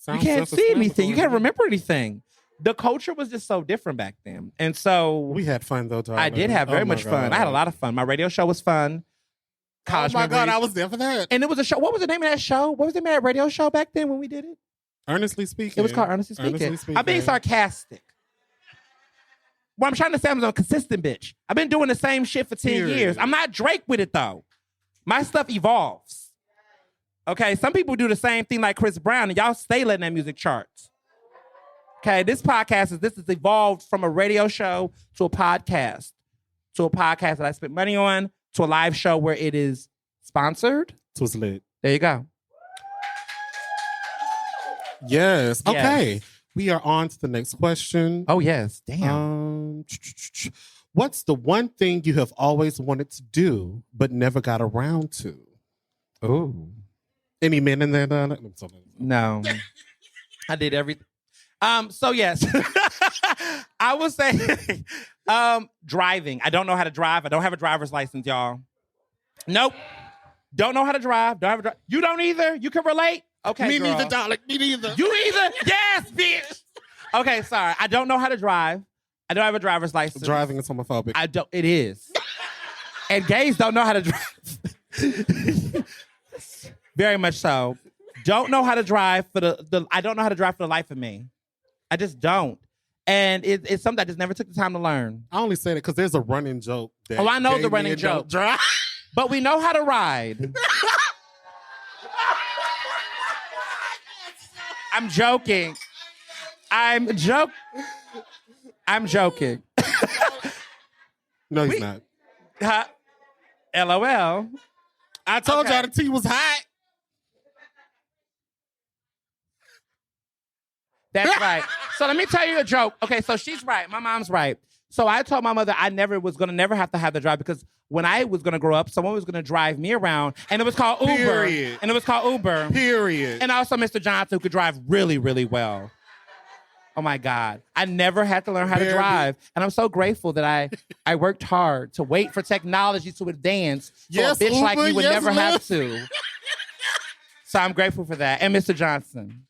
You can't see anything. You can't remember anything. The culture was just so different back then. And so
we had fun though, darling.
I did have very much fun. I had a lot of fun. My radio show was fun.
College memories. God, I was there for that.
And it was a show. What was the name of that show? What was the name of that radio show back then when we did it?
Ernestly Speaking.
It was called Ernestly Speaking. I'm being sarcastic. What I'm trying to say, I'm a consistent bitch. I've been doing the same shit for 10 years. I'm not Drake with it though. My stuff evolves. Okay, some people do the same thing like Chris Brown, and y'all stay letting that music charts. Okay, this is evolved from a radio show to a podcast that I spent money on, to a live show where it is sponsored.
It was lit.
There you go.
Yes. Okay. Yes. We are on to the next question.
Oh, yes. Damn.
What's the one thing you have always wanted to do but never got around to?
Oh.
Any men in there?
No. I did everything. So yes. I would say driving. I don't know how to drive. I don't have a driver's license, y'all. Nope. Don't know how to drive. Don't have a You don't either? You can relate? Okay,
Me
girl.
neither, darling. Me neither.
You either? Yes, bitch. Okay, sorry. I don't know how to drive. I don't have a driver's license.
Driving is homophobic.
It is. And gays don't know how to drive. Very much so. Don't know how to drive I don't know how to drive for the life of me. I just don't. And it's something I just never took the time to learn.
I only say that because there's a running joke.
I know the running joke. But we know how to ride. I'm joking. I'm joking.
No, he's not.
LOL.
I told y'all the tea was hot.
That's right. So let me tell you a joke. Okay, so she's right. My mom's right. So I told my mother I was going to never have to have the drive because when I was going to grow up, someone was going to drive me around, and it was called Uber.
Period.
And it was called Uber.
Period.
And also Mr. Johnson, who could drive really, really well. Oh, my God. I never had to learn how to drive. And I'm so grateful that I worked hard to wait for technology to advance so a bitch Uber, like me would never have to. So I'm grateful for that. And Mr. Johnson.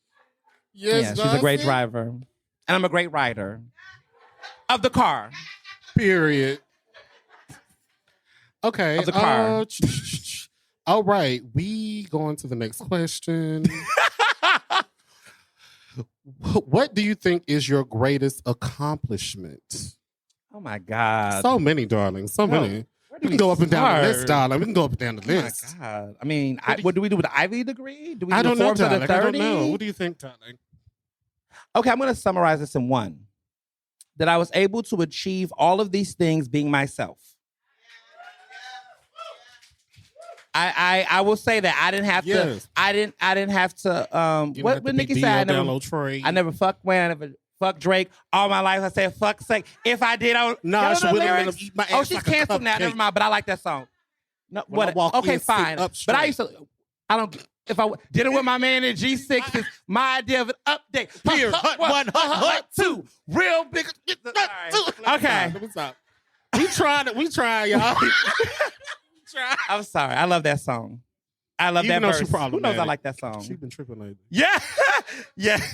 Yes,
yeah, she's a great driver. And I'm a great rider of the car.
Period. Okay.
Of the car.
All right. We go on to the next question. What do you think is your greatest accomplishment?
Oh, my God.
So many, darling. So many. We can go up and down the list, darling. We can go up and down the list.
Oh, my God. I mean, what do we do with the Ivy degree? Do we
I
do
don't
the
know,
Forbes of
darling.
the 30?
I don't know. What do you think, darling?
Okay, I'm going to summarize this in one. That I was able to achieve all of these things being myself. I will say that I didn't have to. I didn't have to. What Nikki said? I never fucked Wayne. I never fucked Drake. All my life I said fuck sake. If I did, I would.
No, she wouldn't let him eat my ass.
Oh, she's
like
canceled now. Never mind. But I like that song. No, what? Okay, fine. But I used to. I don't. If I did it with my man in G6, is my idea of an update.
Here, hut
2, real big. Okay.
Let me stop. We trying, y'all.
I'm sorry. I love that song. I love
Even
that verse.
Who
knows I like that song?
She's been tripping lately.
Yeah. Yes.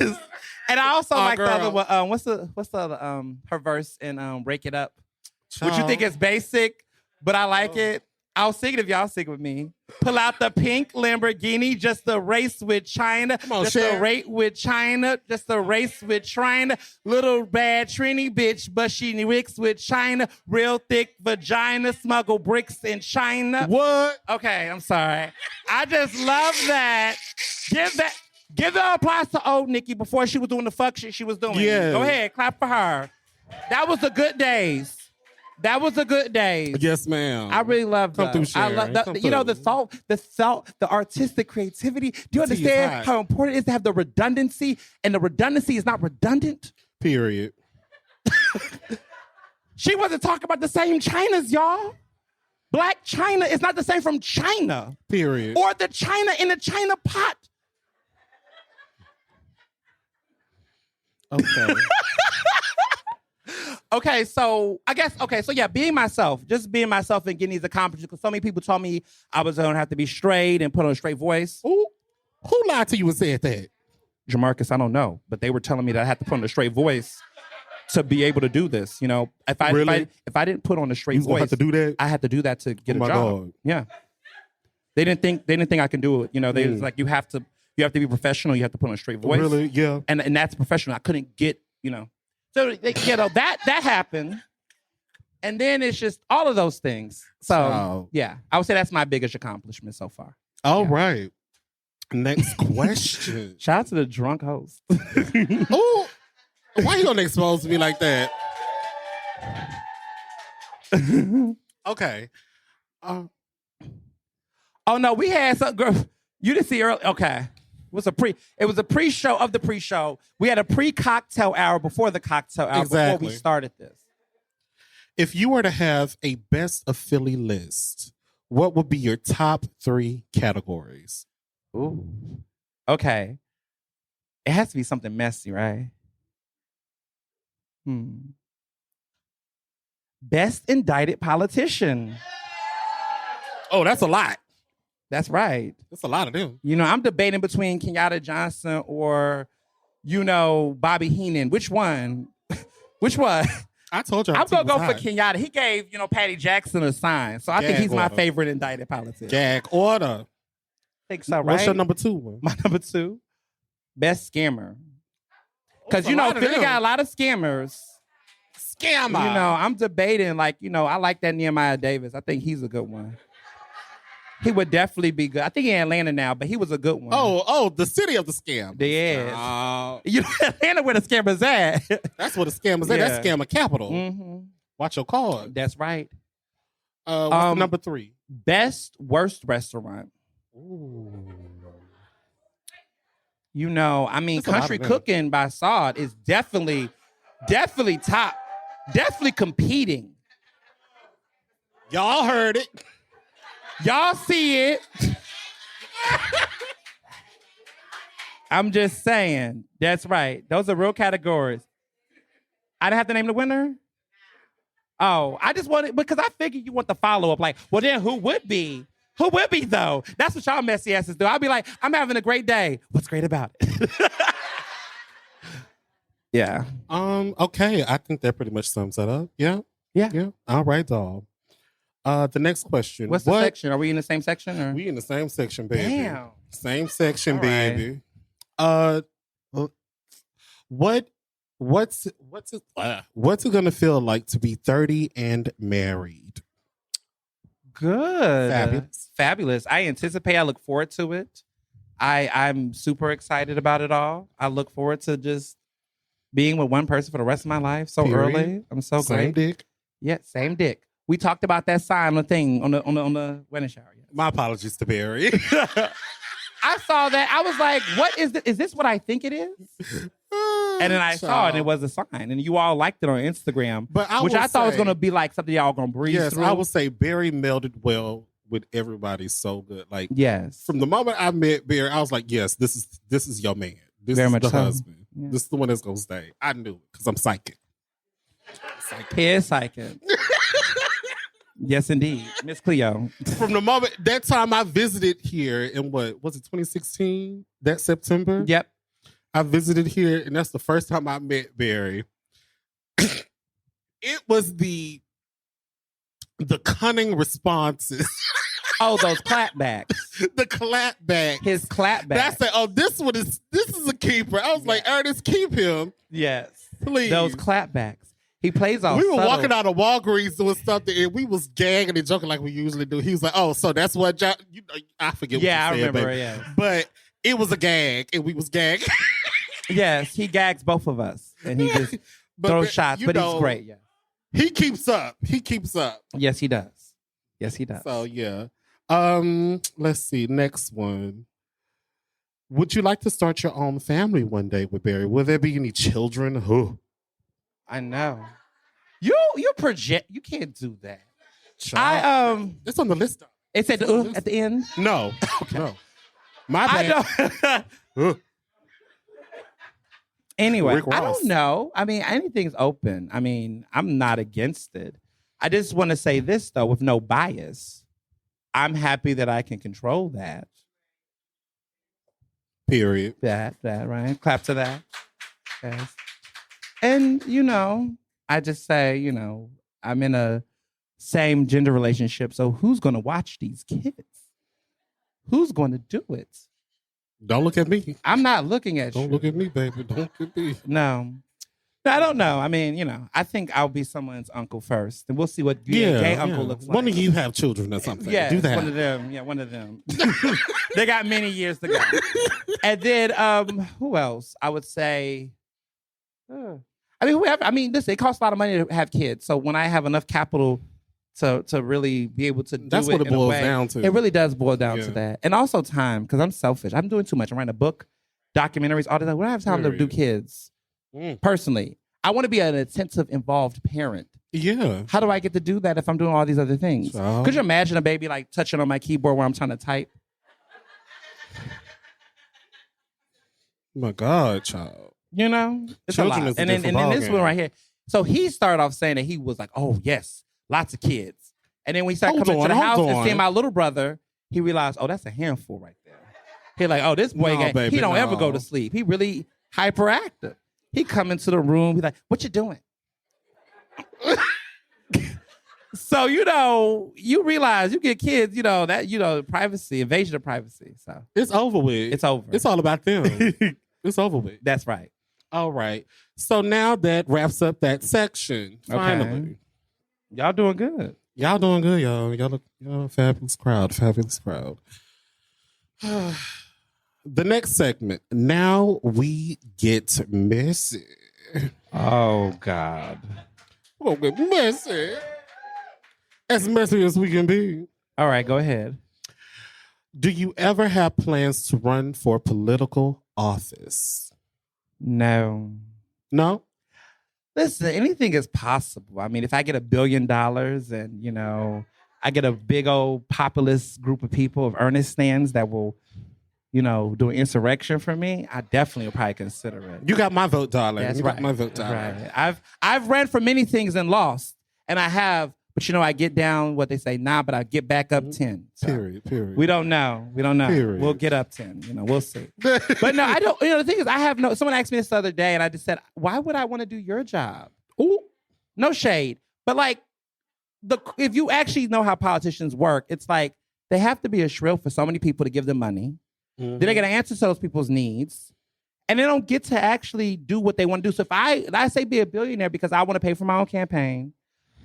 And I also like the other one. What's the other her verse in Break It Up? Which you think is basic, but I like it. I'll sing it if y'all sing with me. Pull out the pink Lamborghini, just a race with China.
Come on,
just
share.
a rate with China, just a race with China. Little bad Trini bitch, but she wicks with China. Real thick vagina, smuggle bricks in China.
What?
Okay, I'm sorry. I just love that. Give the applause to old Nikki before she was doing the fuck shit she was doing.
Yeah.
Go ahead, clap for her. That was the good days. That was a good day.
Yes, ma'am.
I really love that.
Come through, Sharon.
I love that. You know, the thought, the artistic creativity. Do you understand how important it is to have the redundancy? And the redundancy is not redundant.
Period.
She wasn't talking about the same Chinas, y'all. Black China is not the same from China.
Period.
Or the China in the China pot.
Okay.
Okay, so I guess, so yeah, being myself, just being myself and getting these accomplishments. Because so many people told me I was going to have to be straight and put on a straight voice.
Who lied to you and said that?
Jamarcus, I don't know. But they were telling me that I had to put on a straight voice to be able to do this. You know, if I didn't put on a straight voice,
have to do that?
I had to do that to get a job.
God.
Yeah. They didn't think I can do it. You know, they was like, you have to be professional, you have to put on a straight voice.
Really? Yeah.
And that's professional. I couldn't get, you know. So that happened, and then it's just all of those things. So yeah, I would say that's my biggest accomplishment so far.
All right. Next question.
Shout out to the drunk host.
Oh, why you gonna expose me like that? Okay.
Oh no, we had some girl. You didn't see early. Okay. It was a pre-show of the pre-show. We had a pre-cocktail hour before the cocktail hour before we started this.
If you were to have a best of Philly list, what would be your top 3 categories?
Ooh. Okay. It has to be something messy, right? Best indicted politician.
Oh, that's a lot.
That's right.
That's a lot of them.
You know, I'm debating between Kenyatta Johnson or, Bobby Heenan. Which one? Which one?
I told you.
I'm going to go for Kenyatta. He gave, Patty Jackson a sign. So I think he's my favorite indicted politician.
Gag order.
I think so, right?
What's your number 2?
My number 2? Best scammer. Because, Philly got a lot of scammers.
Scammer.
I'm debating, I like that Nehemiah Davis. I think he's a good one. He would definitely be good. I think he's in Atlanta now, but he was a good one.
Oh, the city of the scam.
Yes. Atlanta where the scammers at.
That's where the scammers at. That's scammer capital.
Mm-hmm.
Watch your card.
That's right.
What's number 3?
Best worst restaurant.
Ooh.
Country Cooking by Sod is definitely top. Definitely competing.
Y'all heard it.
Y'all see it. I'm just saying. That's right. Those are real categories. I didn't have to name the winner? Oh, I just wanted, because I figured you want the follow-up. Like, well, then who would be? Who would be, though? That's what y'all messy asses do. I'll be like, I'm having a great day. What's great about it? Yeah.
Okay. I think that pretty much sums that up. Yeah.
Yeah.
All right, doll. The next question.
What's the section? Are we in the same section? Or?
We in the same section, baby.
Damn.
Same section,
All
baby. What's it gonna feel like to be 30 and married?
Good. Fabulous. I anticipate. I look forward to it. I'm super excited about it all. I look forward to just being with one person for the rest of my life so
Period.
early. I'm so great.
Same dick.
Yeah, same dick. We talked about that sign on the thing on the wedding shower. Yes.
My apologies to Barry.
I saw that. I was like, what is this? Is this what I think it is? And then I saw it and it was a sign. And you all liked it on Instagram.
But
which I thought was going to be like something y'all going to breeze through.
I would say Barry melded well with everybody so good. Like,
yes.
From the moment I met Barry, I was like, yes, this is your man. This
Very
is
much
the
so.
husband.
Yeah.
This is the one that's going to stay. I knew it because I'm psychic.
He is psychic. Yes, indeed. Miss Cleo.
From the moment, that time I visited here in what, was it 2016? That September?
Yep.
I visited here, and that's the first time I met Barry. It was the cunning responses.
Oh, those clapbacks.
The clapback.
His clapback.
That's it. Oh, this is a keeper. I was like, Ernest, keep him.
Yes.
Please.
Those clapbacks. He plays all
We were
subtle.
walking out of Walgreens doing something, and we was gagging and joking like we usually do. He was like, "Oh, so that's what I forget."
Yeah,
what you
I
said,
remember.
baby.
Yeah,
but it was a gag, and we was gagging.
yes, he gags both of us, and he just throws shots. But he's great. Yeah,
he keeps up. He keeps up.
Yes, he does. Yes, he does.
So yeah. Let's see. Next one. Would you like to start your own family one day with Barry? Will there be any children? Who?
I know. You project. You can't do that.
Child. It's on the list.
It said at the end.
No. Okay. No. My bad.
Anyway, I don't know. I mean, anything's open. I mean, I'm not against it. I just want to say this though, with no bias. I'm happy that I can control that.
Period.
That right. Clap to that. Yes. And I just say, I'm in a same gender relationship. So who's going to watch these kids? Who's going to do it?
Don't look at me.
I'm not looking at you.
Don't look at me, baby. Don't look at me.
No, I don't know. I mean, I think I'll be someone's uncle first. And we'll see what gay uncle looks like.
One of you have children or something.
Yeah,
do that.
one of them. Yeah, one of them. They got many years to go. And then, who else? I would say... listen, it costs a lot of money to have kids. So when I have enough capital to really be able to do
that's what it boils down to.
It really does boil down to that. And also time, because I'm selfish. I'm doing too much. I'm writing a book, documentaries, all that. We don't have time to do kids. Personally, I want to be an attentive, involved parent.
Yeah.
How do I get to do that if I'm doing all these other things?
So?
Could you imagine a baby like touching on my keyboard while I'm trying to type?
Oh my God, child.
It's
Children
a lot.
is a
And then
different
this one right here. So he started off saying that he was like, oh, yes, lots of kids. And then when he started coming to the house and seeing my little brother, he realized, oh, that's a handful right there. He's like, oh, this boy, he don't ever go to sleep. He really hyperactive. He come into the room, he's like, what you doing? So, you realize you get kids, that, privacy, invasion of privacy. So
it's over with.
It's over.
It's all about them. It's over with.
That's right.
All right. So now that wraps up that section. Finally.
Okay. Y'all doing good.
Y'all doing good, y'all. Y'all a fabulous crowd. Fabulous crowd. The next segment. Now we get messy.
Oh, God.
We're going to get messy. As messy as we can be.
All right, go ahead.
Do you ever have plans to run for political office?
No.
No?
Listen, anything is possible. I mean, if I get $1 billion and, I get a big old populist group of people, of Ernest stands that will, do an insurrection for me, I definitely will probably consider it.
You got my vote, darling.
That's
you
right.
got my vote, darling.
Right. I've ran for many things and lost, and I have, but I get down what they say, but I get back up 10. So
Period.
We don't know.
Period.
We'll get up 10. We'll see. But no, I don't. The thing is, someone asked me this the other day, and I just said, why would I want to do your job?
Ooh.
No shade, but like, if you actually know how politicians work, it's like they have to be a shrill for so many people to give them money.
Mm-hmm.
Then they got to answer to those people's needs, and they don't get to actually do what they want to do. So if I say be a billionaire because I want to pay for my own campaign,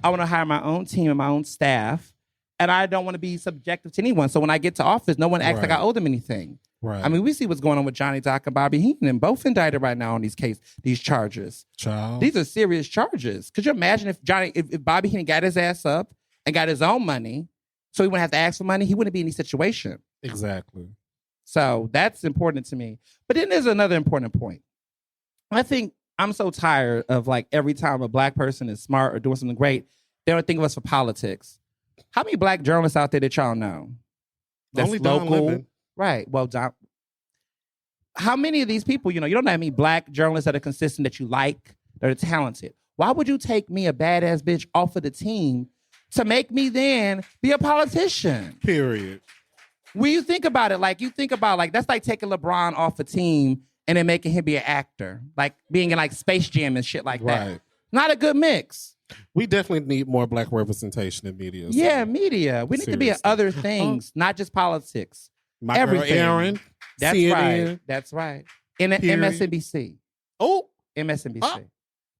I want to hire my own team and my own staff, and I don't want to be subjective to anyone. So when I get to office, no one acts like I owe them anything.
Right.
I mean, we see what's going on with Johnny Depp and Bobby Heenan, both indicted right now on these charges.
Child.
These are serious charges. Could you imagine if Bobby Heenan got his ass up and got his own money, so he wouldn't have to ask for money, he wouldn't be in any situation.
Exactly.
So that's important to me. But then there's another important point. I think I'm so tired of like every time a black person is smart or doing something great, they don't think of us for politics. How many black journalists out there that y'all know? That's
only Don
local.
Lemon.
Right. Well, Don. How many of these people, you don't know how many black journalists that are consistent that you like, that are talented. Why would you take me, a badass bitch, off of the team to make me then be a politician?
Period.
When you think about it, that's like taking LeBron off a team and then making him be an actor, like being in like Space Jam and shit like that. Not a good mix.
We definitely need more black representation in media. So.
Yeah, media. We need to be in other things, not just politics.
My
Everything.
girl Aaron.
That's
CNN.
right. That's right. MSNBC.
Oh,
MSNBC.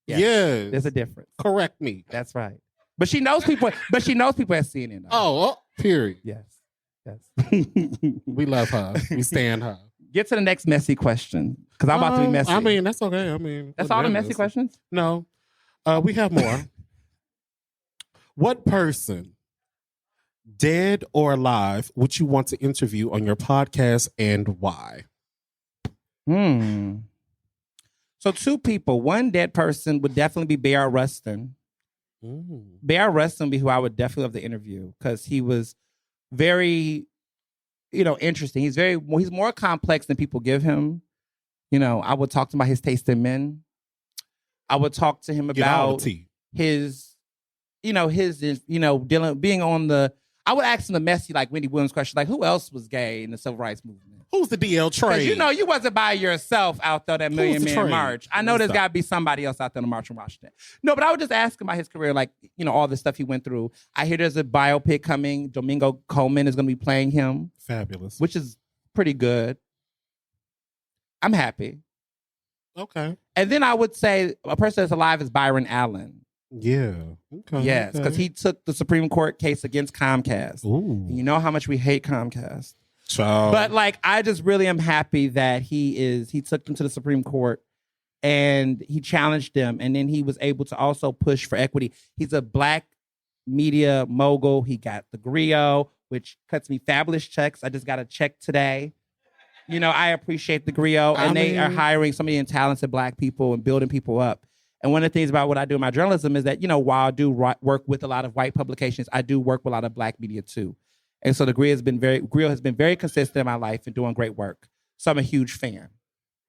Yes.
There's a difference.
Correct me.
That's right. But she knows people. But she knows people at CNN.
Oh, period.
Yes.
We love her. We stand her.
Get to the next messy question, because I'm about to be messy.
I mean, that's okay.
That's all the messy questions?
No. We have more. What person, dead or alive, would you want to interview on your podcast and why?
So 2 people. One dead person would definitely be Bear Rustin. Bear Rustin would be who I would definitely love to interview, because he was very, interesting. He's more complex than people give him. I would talk to him about his taste in men. I would talk to him about his, being on the. I would ask him the messy, like Wendy Williams question, like who else was gay in the civil rights movement?
Who's the DL Trade?
Because you wasn't by yourself out there, that Million Man March. I know there's got to be somebody else out there on the March in Washington. No, but I would just ask him about his career, like, all the stuff he went through. I hear there's a biopic coming. Domingo Coleman is going to be playing him.
Fabulous.
Which is pretty good. I'm happy.
Okay.
And then I would say a person that's alive is Byron Allen.
Yeah. Okay.
Yes, because he took the Supreme Court case against Comcast.
Ooh.
And you know how much we hate Comcast.
Child.
But like, I just really am happy that he took them to the Supreme Court and he challenged them. And then he was able to also push for equity. He's a black media mogul. He got the Griot, which cuts me fabulous checks. I just got a check today. I appreciate the Griot. And they are hiring so many talented black people and building people up. And one of the things about what I do in my journalism is that, while I do work with a lot of white publications, I do work with a lot of black media too. And so the Griot has been very consistent in my life and doing great work. So I'm a huge fan.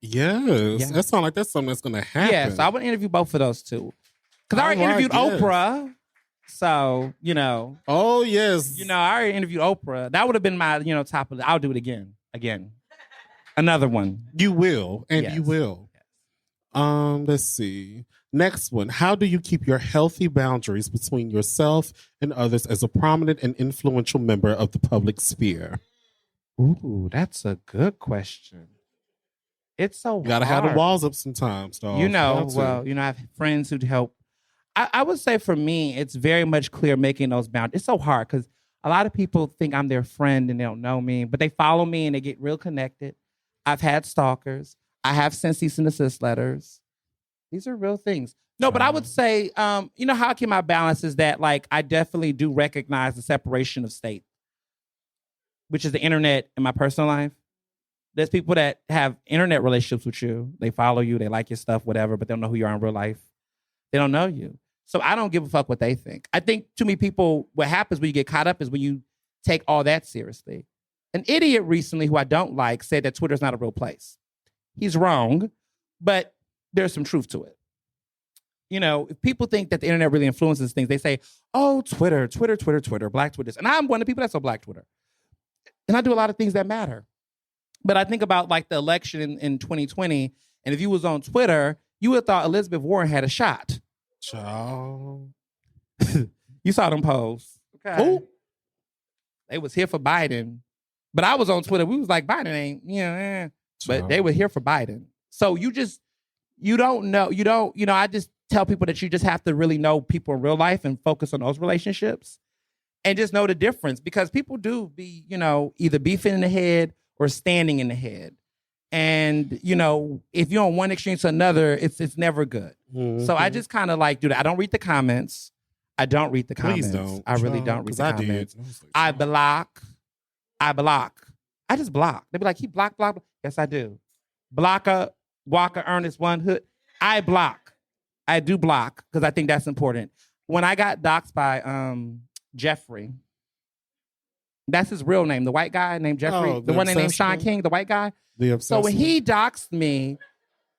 Yes. That sounds like that's something that's going to happen.
Yes, I would interview both of those two. Because I already interviewed Oprah. So,
Oh, yes.
I already interviewed Oprah. That would have been my, top of the, I'll do it again. Another one.
You will. And you will. Yes. Let's see. Next one. How do you keep your healthy boundaries between yourself and others as a prominent and influential member of the public sphere?
Ooh, that's a good question. It's so hard.
You gotta have the walls up sometimes, dog.
I have friends who'd help. I would say for me, it's very much clear making those boundaries. It's so hard because a lot of people think I'm their friend and they don't know me, but they follow me and they get real connected. I've had stalkers. I have sent cease and desist letters. These are real things. No, but I would say, how I keep my balance is that, like, I definitely do recognize the separation of state, which is the internet and my personal life. There's people that have internet relationships with you. They follow you. They like your stuff, whatever, but they don't know who you are in real life. They don't know you. So I don't give a fuck what they think. I think too many people, what happens when you get caught up is when you take all that seriously. An idiot recently who I don't like said that Twitter's not a real place. He's wrong, but there's some truth to it. You know, if people think that the internet really influences things, they say, oh, Twitter, Black Twitters. And I'm one of the people that's on Black Twitter. And I do a lot of things that matter. But I think about like the election in 2020, and if you was on Twitter, you would have thought Elizabeth Warren had a shot.
Child.
You saw them posts. Okay.
Who?
They was here for Biden. But I was on Twitter. We was like, Biden ain't, But they were here for Biden. So you don't know. I just tell people that you just have to really know people in real life and focus on those relationships and just know the difference, because people do be, either beefing in the head or standing in the head. And, if you're on one extreme to another, it's never good. Mm-hmm. So I just kind of like do that. I don't read the comments. I don't read the comments.
Please don't.
I really don't read the comments. I block. I just block. They be like, he block. Yes, I do. Blocker, Walker, Ernest, one hood. I block. I do block because I think that's important. When I got doxxed by Jeffrey, that's his real name, the white guy named Jeffrey, the one they named Sean King, the white guy. So when he doxxed me,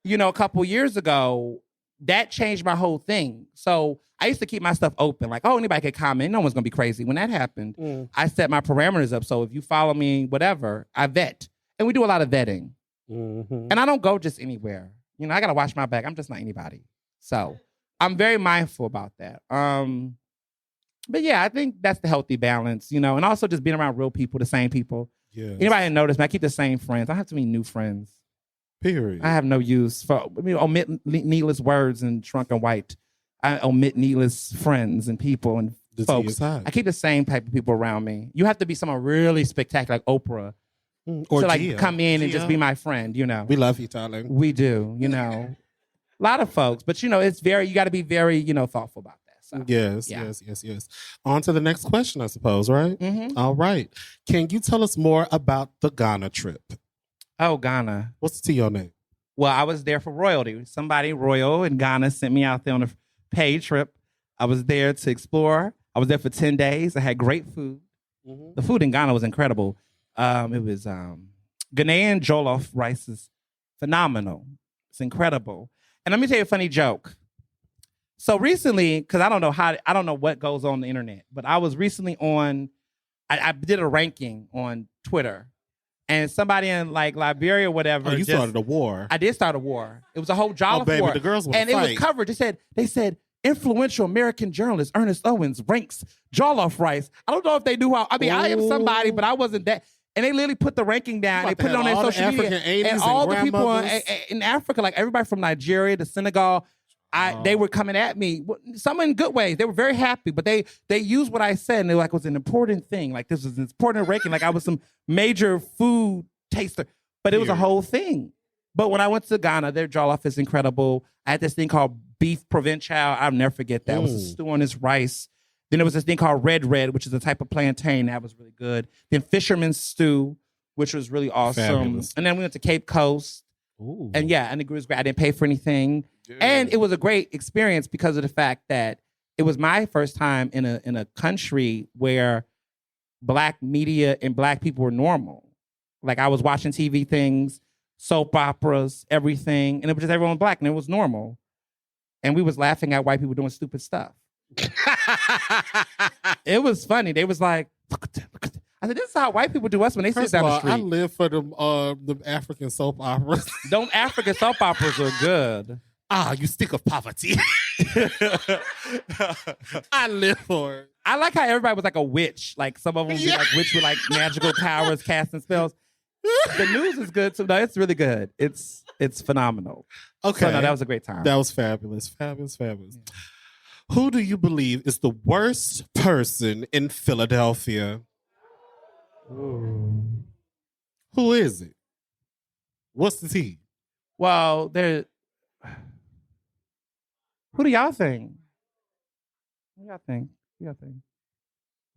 a couple years ago, that changed my whole thing. So I used to keep my stuff open, like, anybody could comment. No one's gonna be crazy. When that happened, I set my parameters up. So if you follow me, whatever, I vet. And we do a lot of vetting. Mm-hmm. And I don't go just anywhere. I gotta watch my back. I'm just not anybody. So I'm very mindful about that. But yeah, I think that's the healthy balance, and also just being around real people, the same people. Yes. Anybody notice, man, I keep the same friends. I don't have too many new friends.
Period.
I have no use for omit needless words and shrunken white. I omit needless friends and people and folks. I keep the same type of people around me. You have to be someone really spectacular, like Oprah,
or
to
Gia.
Come in and just be my friend.
We love you, darling.
We do. A lot of folks, but it's you got to be very thoughtful about that. So,
yes. On to the next question, I suppose, right?
Mm-hmm.
All right. Can you tell us more about the Ghana trip?
Oh, Ghana.
What's the your name?
Well, I was there for royalty. Somebody royal in Ghana sent me out there on a paid trip. I was there to explore. I was there for 10 days. I had great food. Mm-hmm. The food in Ghana was incredible. It was Ghanaian jollof rice is phenomenal. It's incredible. And let me tell you a funny joke. So recently, because I don't know what goes on the internet, but I was recently I did a ranking on Twitter, and somebody in like Liberia or whatever.
Oh, you started a war.
I did start a war. It was a whole jollof war.
The girls want to
fight. And it was covered. They said influential American journalist Ernest Owens ranks jollof rice. I don't know if they knew how. I mean, I am somebody, but I wasn't that. And they literally put the ranking down. They put it on their social media. And all the people in Africa, like everybody from Nigeria to Senegal, they were coming at me. Some in good ways. They were very happy, but they used what I said, and they were like, it was an important thing. Like, this was an important ranking. Like, I was some major food taster. But it was a whole thing. But when I went to Ghana, their jollof is incredible. I had this thing called beef provincial. I'll never forget that. It was a stew on this rice. Then there was this thing called red, which is a type of plantain. That was really good. Then fisherman's stew, which was really awesome.
Fabulous.
And then we went to Cape Coast.
Ooh.
And it was great. I didn't pay for anything. Yeah. And it was a great experience because of the fact that it was my first time in a country where Black media and Black people were normal. Like, I was watching TV things, soap operas, everything, and it was just everyone Black, and it was normal. And we was laughing at white people doing stupid stuff. It was funny. They was like, look at that. I said, this is how white people do us when they sit down the street.
I live for the African soap operas.
Don't African soap operas are good.
You stick of poverty. I live for it.
I like how everybody was like a witch. Like, some of them be like witch with like magical powers, casting spells. The news is good too. No, it's really good. It's phenomenal.
Okay.
So, no, that was a great time.
That was fabulous. Fabulous. Yeah. Who do you believe is the worst person in Philadelphia?
Ooh.
Who is it? What's the tea?
Well, who do y'all think? Who y'all think?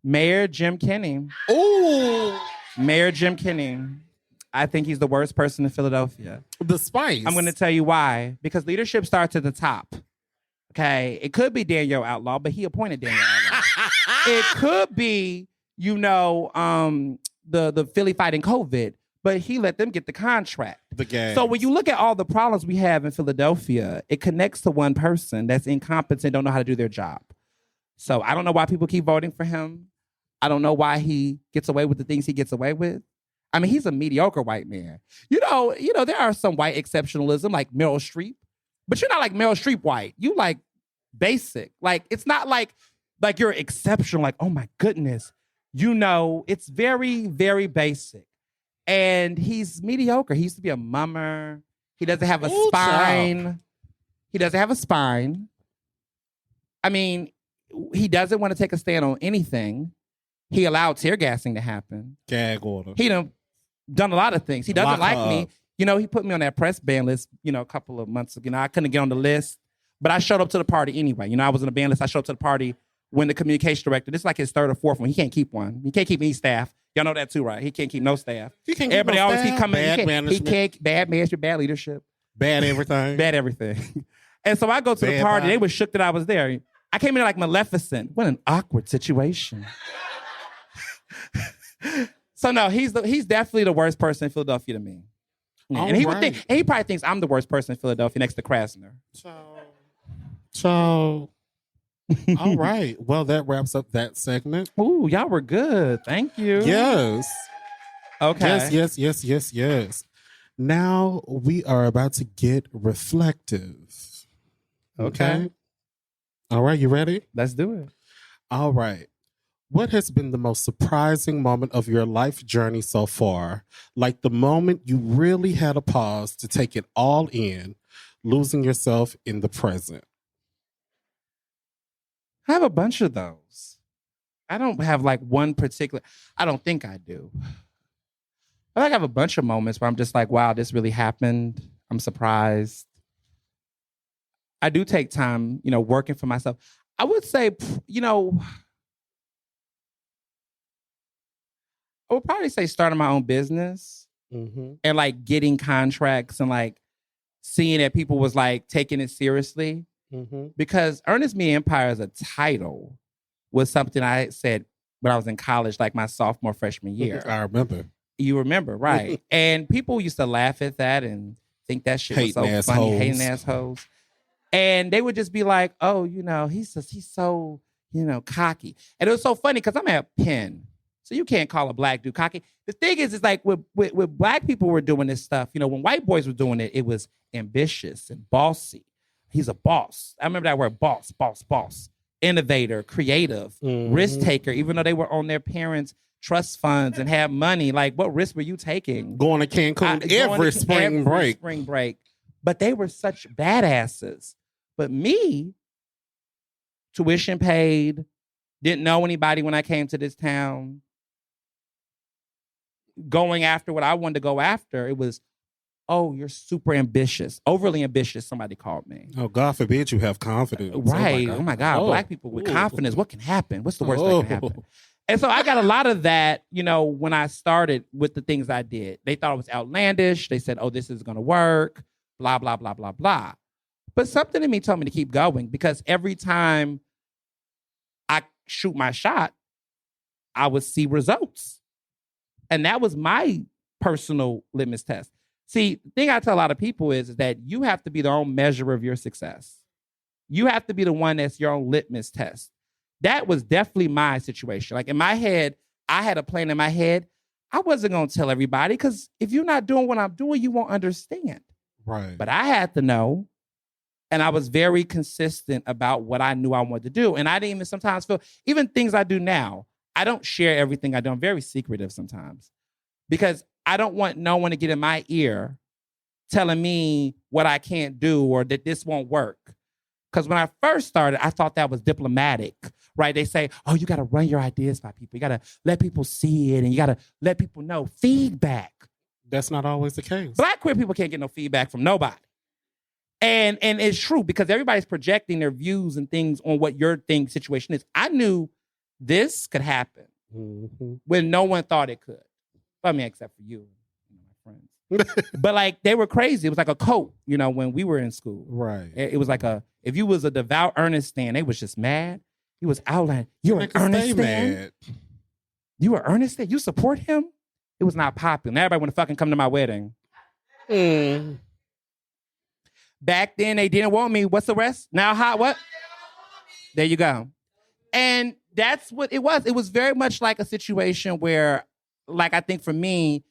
Mayor Jim Kenney.
Ooh.
Mayor Jim Kenney. I think he's the worst person in Philadelphia.
The spice.
I'm going to tell you why. Because leadership starts at the top. Okay. It could be Daniel Outlaw, but he appointed Daniel Outlaw. It could be, the Philly fighting COVID, but he let them get the contract.
The game.
So when you look at all the problems we have in Philadelphia, it connects to one person that's incompetent, don't know how to do their job. So I don't know why people keep voting for him. I don't know why he gets away with the things he gets away with. I mean, he's a mediocre white man. There are some white exceptionalism, like Meryl Streep, but you're not like Meryl Streep white. You like basic. Like, it's not like you're exceptional, like, oh my goodness. It's very, very basic. And he's mediocre. He used to be a mummer. He doesn't have a spine. Child. He doesn't have a spine. I mean, he doesn't want to take a stand on anything. He allowed tear gassing to happen.
Gag order.
He done a lot of things. He doesn't like me. He put me on that press ban list, a couple of months ago. I couldn't get on the list, but I showed up to the party anyway. I was on the ban list. I showed up to the party when the communication director, this is like his third or fourth one. He can't keep one. He can't keep any staff. Y'all know that too, right? He can't keep no staff. Everybody always keep coming.
Bad management.
Bad management, bad leadership.
Bad everything.
Bad everying. And so I go to the party. They were shook that I was there. I came in like Maleficent. What an awkward situation. So no, he's definitely the worst person in Philadelphia to me. Yeah. And he would think, and he probably thinks I'm the worst person in Philadelphia next to Krasner.
So all right. Well, that wraps up that segment.
Ooh, y'all were good. Thank you.
Yes.
Okay.
Yes. Now we are about to get reflective. Okay. All right. You ready?
Let's do it.
All right. What has been the most surprising moment of your life journey so far? Like the moment you really had a pause to take it all in, losing yourself in the present.
I have a bunch of those. I don't have like one particular. I don't think I do. I have a bunch of moments where I'm just like, wow, this really happened. I'm surprised. I do take time, working for myself. I would say, I would probably say starting my own business and like getting contracts and like seeing that people was like taking it seriously. Because Ernestly Empire as a title was something I said when I was in college, like my sophomore, freshman year.
I remember.
You remember, right? And people used to laugh at that and think that shit was so funny, hating assholes. And they would just be like, oh, he's so, cocky. And it was so funny because I'm at Penn. So you can't call a black dude cocky. The thing is like with black people were doing this stuff, when white boys were doing it, it was ambitious and bossy. He's a boss. I remember that word, boss. Innovator, creative, risk taker, even though they were on their parents' trust funds and had money. Like, what risk were you taking?
Going to Cancun every spring break.
But they were such badasses. But me, tuition paid, didn't know anybody when I came to this town. Going after what I wanted to go after, it was, oh, you're super ambitious, overly ambitious, somebody called me.
Oh, God forbid you have confidence.
Right. Oh, my God. Black people with confidence, what can happen? What's the worst that can happen? And so I got a lot of that, when I started with the things I did. They thought it was outlandish. They said, oh, this is going to work, blah, blah, blah, blah, blah. But something in me told me to keep going because every time I shoot my shot, I would see results. And that was my personal litmus test. See, the thing I tell a lot of people is that you have to be the own measure of your success. You have to be the one that's your own litmus test. That was definitely my situation. Like in my head, I had a plan in my head. I wasn't going to tell everybody because if you're not doing what I'm doing, you won't understand.
Right.
But I had to know. And I was very consistent about what I knew I wanted to do. And I didn't even sometimes feel, even things I do now, I don't share everything I do. I'm very secretive sometimes because I don't want no one to get in my ear telling me what I can't do or that this won't work. Because when I first started, I thought that was diplomatic, right? They say, oh, you got to run your ideas by people. You got to let people see it and you got to let people know. Feedback.
That's not always the case.
Black queer people can't get no feedback from nobody. And it's true because everybody's projecting their views and things on what your situation is. I knew this could happen when no one thought it could. I mean, except for you, my friends. But like they were crazy. It was like a cult, when we were in school.
Right.
It was like If you was a devout Ernest stan, they was just mad. He was outlining. You're an Ernest stan? You were Ernest stan? You support him? It was not popular. Now everybody want to fucking come to my wedding. Back then, they didn't want me. What's the rest? Now hot what? There you go. And that's what it was. It was very much like a situation where, like, I think for me,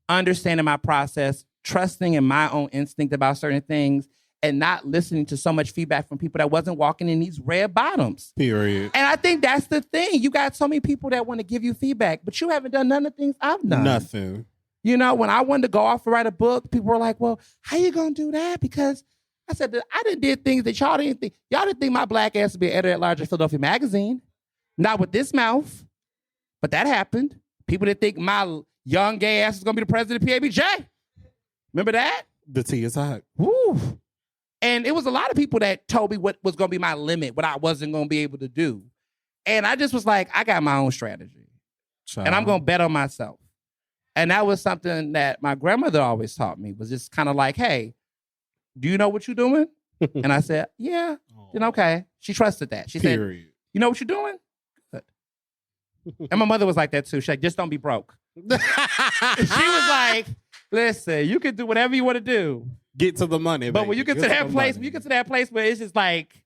understanding my process, trusting in my own instinct about certain things, and not listening to so much feedback from people that wasn't walking in these red bottoms.
Period.
And I think that's the thing. You got so many people that want to give you feedback, but you haven't done none of the things I've done.
Nothing.
You know, when I wanted to go off and write a book, people were like, well, how you going to do that? Because I said, I did things that y'all didn't think. Y'all didn't think my black ass would be an editor at large at Philadelphia Magazine. Not with this mouth. But that happened. People didn't think my young gay ass was going to be the president of PABJ. Remember that?
The tea is hot.
Woo. And it was a lot of people that told me what was going to be my limit, what I wasn't going to be able to do. And I just was like, I got my own strategy.
Child.
And I'm going to bet on myself. And that was something that my grandmother always taught me, was just kind of like, hey, do you know what you're doing? And I said, yeah. Then okay. She trusted that. She said, you know what you're doing? Good. And my mother was like that too. She's like, just don't be broke. She was like, listen, you can do whatever you want to do.
Get to the money,
but when you get to that place, where it's just like,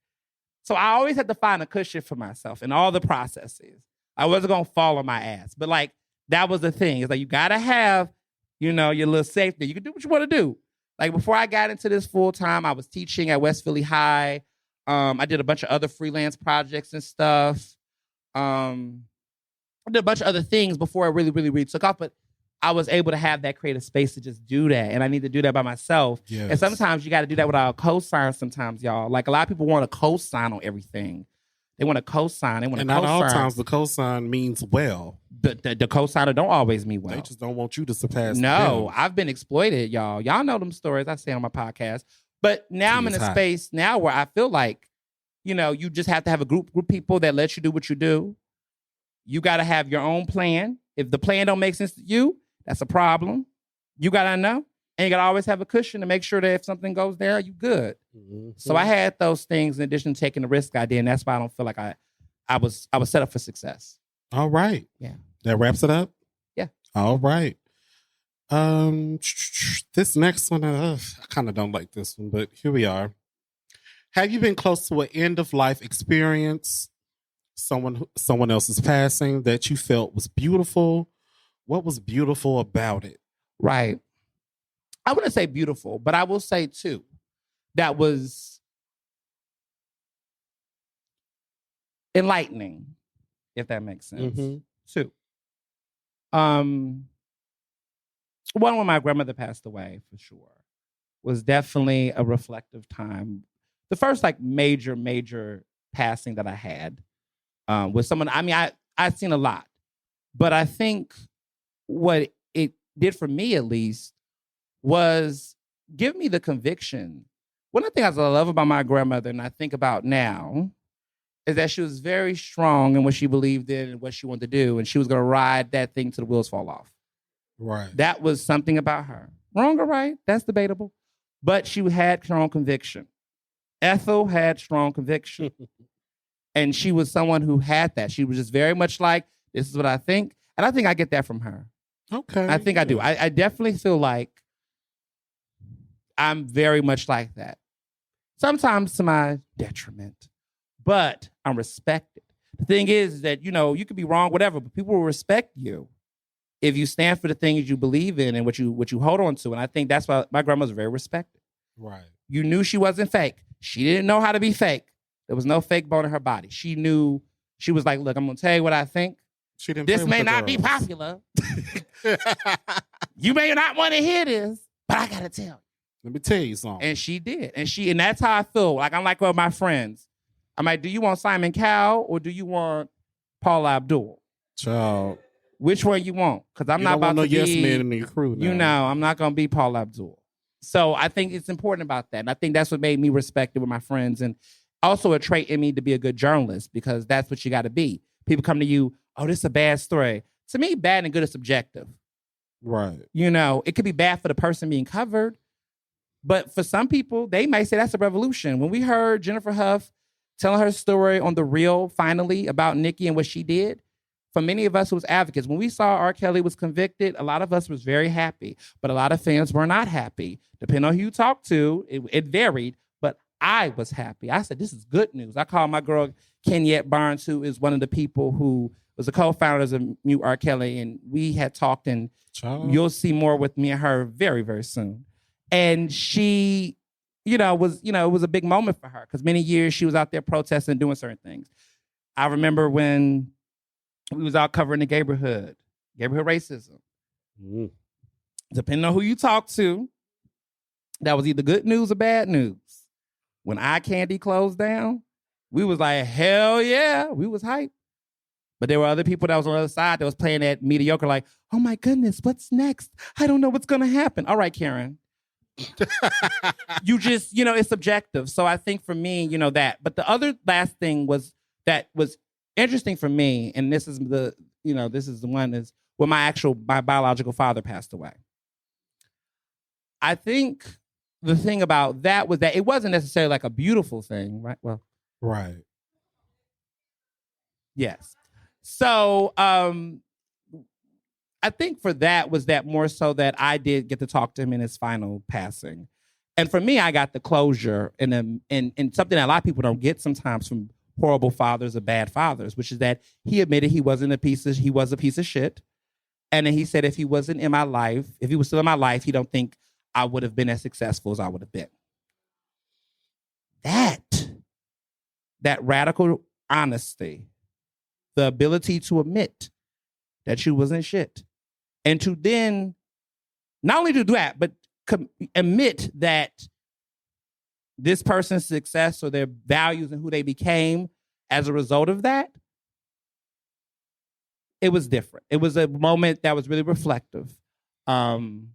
so I always had to find a cushion for myself in all the processes. I wasn't gonna fall on my ass, but like that was the thing. It's like you gotta have, you know, your little safety. You can do what you want to do. Like before I got into this full time, I was teaching at West Philly High. I did a bunch of other freelance projects and stuff. I did a bunch of other things before it really took off, but I was able to have that creative space to just do that. And I need to do that by myself.
Yes.
And sometimes you got to do that without a cosign sometimes, y'all. Like a lot of people want a cosign on everything. They want a cosign. They want
and
a cosign.
not all times the cosign means well.
The cosigner don't always mean well.
They just don't want you to surpass
No,
them.
I've been exploited, y'all. Y'all know them stories I say on my podcast. But now I'm in a space now where I feel like, you know, you just have to have a group of people that let you do what you do. You got to have your own plan. If the plan don't make sense to you, that's a problem. You got to know. And you got to always have a cushion to make sure that if something goes there, you good. Mm-hmm. So I had those things in addition to taking the risk I did. And that's why I don't feel like I was set up for success.
All right.
Yeah.
That wraps it up?
Yeah.
All right. This next one, I kind of don't like this one, but here we are. Have you been close to an end-of-life experience? Someone else's passing that you felt was beautiful? What was beautiful about it?
Right. I wouldn't say beautiful, but I will say too, that was enlightening, if that makes sense. Mm-hmm. Too. One when my grandmother passed away, for sure, was definitely a reflective time. The first like major passing that I had was someone. I mean, I've seen a lot, but I think what it did for me, at least, was give me the conviction. One of the things I love about my grandmother, and I think about now, is that she was very strong in what she believed in and what she wanted to do, and she was going to ride that thing till the wheels fall off.
Right.
That was something about her. Wrong or right? That's debatable. But she had strong conviction. Ethel had strong conviction. And she was someone who had that. She was just very much like, this is what I think. And I think I get that from her.
Okay.
I think I do. I definitely feel like I'm very much like that. Sometimes to my detriment. But I'm respected. The thing is that, you know, you could be wrong, whatever, but people will respect you if you stand for the things you believe in and what you hold on to. And I think that's why my grandma's very respected.
Right.
You knew she wasn't fake. She didn't know how to be fake. There was no fake bone in her body. She knew, she was like, look, I'm going to tell you what I think.
She didn't.
This may not be popular. You may not want to hear this, but I got to tell you.
Let me tell you something.
And she did. And that's how I feel. Like, I'm like with my friends. I'm like, do you want Simon Cowell or do you want Paula Abdul?
Child.
Which one you want? Because I'm not about to be
yes man in your crew now.
You know, I'm not going to be Paula Abdul. So I think it's important about that. And I think that's what made me respected with my friends. And also a trait in me to be a good journalist, because that's what you got to be. People come to you, oh, this is a bad story. To me, bad and good is subjective.
Right.
You know, it could be bad for the person being covered, But for some people, they may say that's a revolution. When we heard Jennifer Huff telling her story on The Real, finally, about Nicki and what she did, for many of us who was advocates, when we saw R. Kelly was convicted, a lot of us was very happy. But a lot of fans were not happy. Depending on who you talk to, it varied. But I was happy. I said, this is good news. I called my girl, Kenyette Barnes, who is one of the people who was the co-founders of Mute R. Kelly. And we had talked, and you'll see more with me and her very, very soon. And she, it was a big moment for her because many years she was out there protesting and doing certain things. I remember when we was out covering the neighborhood racism. Mm. Depending on who you talk to, that was either good news or bad news. When Eye Candy closed down, we was like, hell yeah, we was hyped. But there were other people that was on the other side that was playing that mediocre like, oh my goodness, what's next? I don't know what's going to happen. All right, Karen. You just, it's subjective. So I think for me, that. But the other last thing was interesting for me, and this is the one is when my biological father passed away. I think the thing about that was that it wasn't necessarily like a beautiful thing, right? Well,
right.
Yes. So I think for that was that more so that I did get to talk to him in his final passing. And for me, I got the closure and something that a lot of people don't get sometimes from horrible fathers or bad fathers, which is that he admitted he was a piece of shit. And then he said if he wasn't in my life, if he was still in my life, he don't think I would have been as successful as I would have been. That radical honesty, the ability to admit that you wasn't shit. And to then not only do that, but admit that this person's success or their values and who they became as a result of that, it was different. It was a moment that was really reflective. And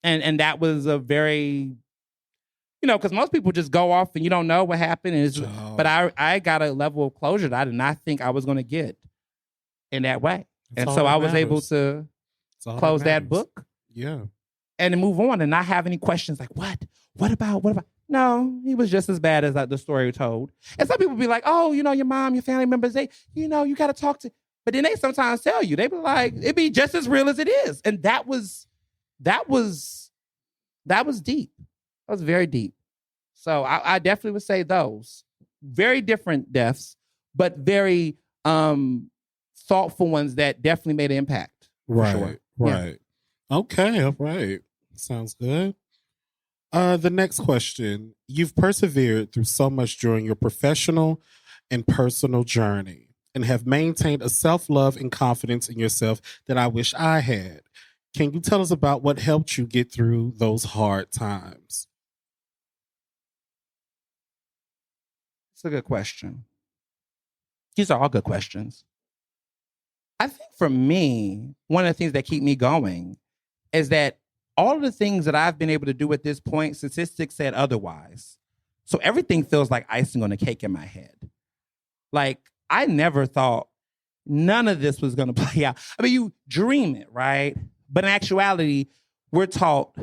that was a very, because most people just go off and you don't know what happened. But I got a level of closure that I did not think I was going to get in that way. And so I was able to close that book.
Yeah.
And then move on and not have any questions like, what about? No, he was just as bad as the story told. And some people be like, oh, your mom, your family members, you got to talk to. But then they sometimes tell you, they be like, it be just as real as it is. And that was deep. That was very deep. So I definitely would say those very different deaths, but very thoughtful ones that definitely made an impact.
Right.
Sure.
Right. Yeah. Okay. All right. Sounds good. The next question. You've persevered through so much during your professional and personal journey and have maintained a self-love and confidence in yourself that I wish I had. Can you tell us about what helped you get through those hard times?
It's a good question. These are all good questions. I think for me, one of the things that keep me going is that all of the things that I've been able to do at this point, statistics said otherwise. So everything feels like icing on a cake in my head. Like, I never thought none of this was going to play out. I mean, you dream it, right? But in actuality, we're taught,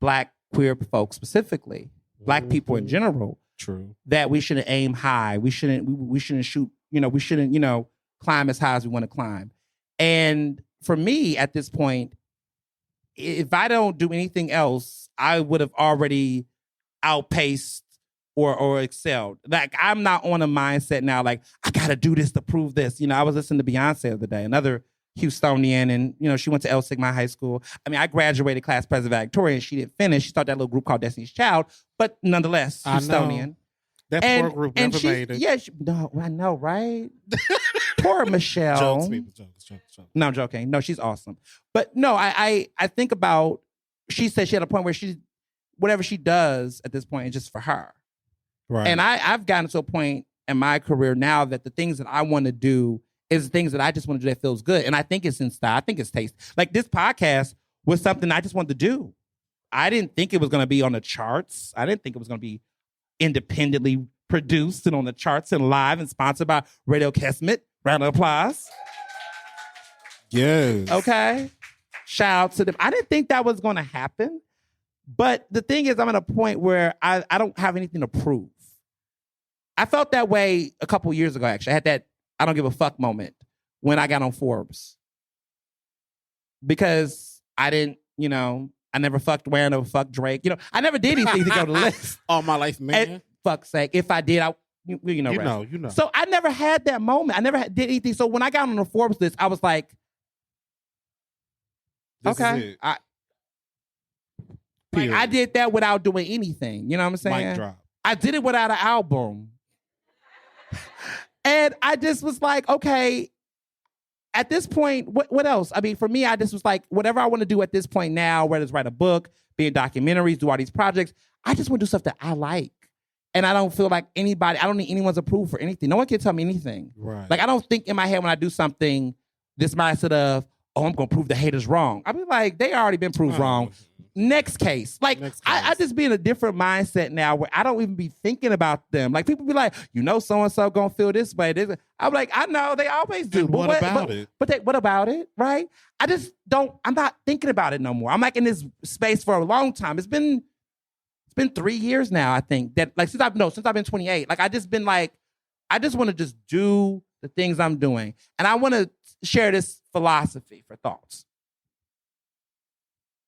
Black queer folks specifically, Black people in general,
true,
that we shouldn't aim high. We shouldn't shoot, we shouldn't, climb as high as we want to climb. And for me at this point, if I don't do anything else, I would have already outpaced or excelled. Like, I'm not on a mindset now, like, I got to do this to prove this. I was listening to Beyonce the other day, another Houstonian, and, she went to El Sigma High School. I mean, I graduated class president valedictorian. She didn't finish. She started that little group called Destiny's Child, but nonetheless, Houstonian.
That poor group never made it.
Yeah, no, I know, right? Poor Michelle.
Jokes.
No, I'm joking. No, she's awesome. But no, I think about, she said she had a point where whatever she does at this point is just for her.
Right.
And I've gotten to a point in my career now that the things that I want to do is the things that I just want to do that feels good. And I think it's in style. I think it's taste. Like, this podcast was something I just wanted to do. I didn't think it was going to be on the charts. I didn't think it was going to be independently produced and on the charts and live and sponsored by RADIOKISMET. Round of applause.
Yes.
Okay. Shout out to them. I didn't think that was going to happen. But the thing is, I'm at a point where I don't have anything to prove. I felt that way a couple years ago, actually. I had that I don't give a fuck moment when I got on Forbes. Because I didn't, I never fucked Wayne, I never fucked Drake. I never did anything to go to the list.
All my life, man.
And fuck's sake. If I did, you know. So I never had that moment. I never did anything. So when I got on the Forbes list, I was like, okay. I did that without doing anything. You know what I'm saying?
Mic drop.
I did it without an album. And I just was like, okay, at this point, what else? I mean, for me, I just was like, whatever I want to do at this point now, whether it's write a book, be in documentaries, do all these projects, I just want to do stuff that I like. And I don't feel like I don't need anyone's approval for anything. No one can tell me anything.
Right.
Like, I don't think in my head when I do something, this mindset of, I'm going to prove the haters wrong. I be like, they already been proved wrong. Next case. Like, I just be in a different mindset now where I don't even be thinking about them. Like, people be like, so-and-so going to feel this way. I'm like, I know, they always do.
But what about it?
What about it, right? I'm not thinking about it no more. I'm like in this space for a long time. It's been 3 years now, I think, that like since I've been 28, like I just been like, I just want to just do the things I'm doing. And I want to share this philosophy for thoughts.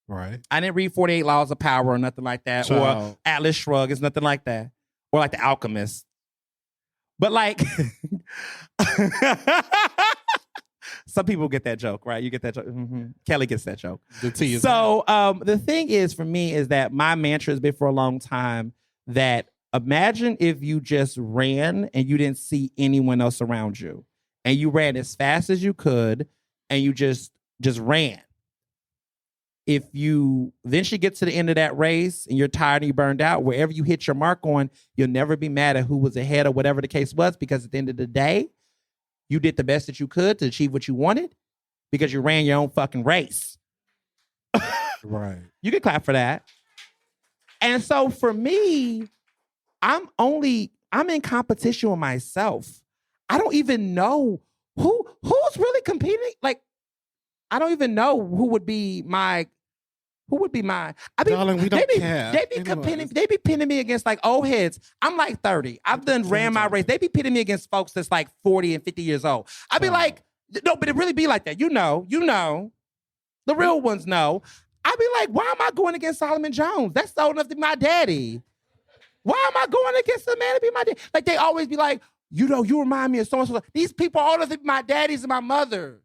Right.
I didn't read 48 Laws of Power or nothing like that. So, or Atlas Shrugged. It's nothing like that. Or like The Alchemist. But like, some people get that joke, right? You get that joke. Mm-hmm. Kelly gets that joke.
The tea is
the thing is for me is that my mantra has been for a long time that imagine if you just ran and you didn't see anyone else around you. And you ran as fast as you could and you just ran. If you eventually get to the end of that race and you're tired and you burned out, wherever you hit your mark on, you'll never be mad at who was ahead or whatever the case was, because at the end of the day, you did the best that you could to achieve what you wanted because you ran your own fucking race.
Right.
You can clap for that. And so for me, I'm in competition with myself. I don't even know who's really competing. Like, I don't even know who would be my. I mean,
darling, we don't care.
They be pinning me against like old heads. I'm like 30. I've done ran my race. They be pinning me against folks that's like 40 and 50 years old. I be like, no, but it really be like that. You know. The real ones know. I be like, why am I going against Solomon Jones? That's old enough to be my daddy. Why am I going against the man to be my daddy? Like, they always be like, you remind me of so-and-so. These people are old enough to be my daddies and my mother.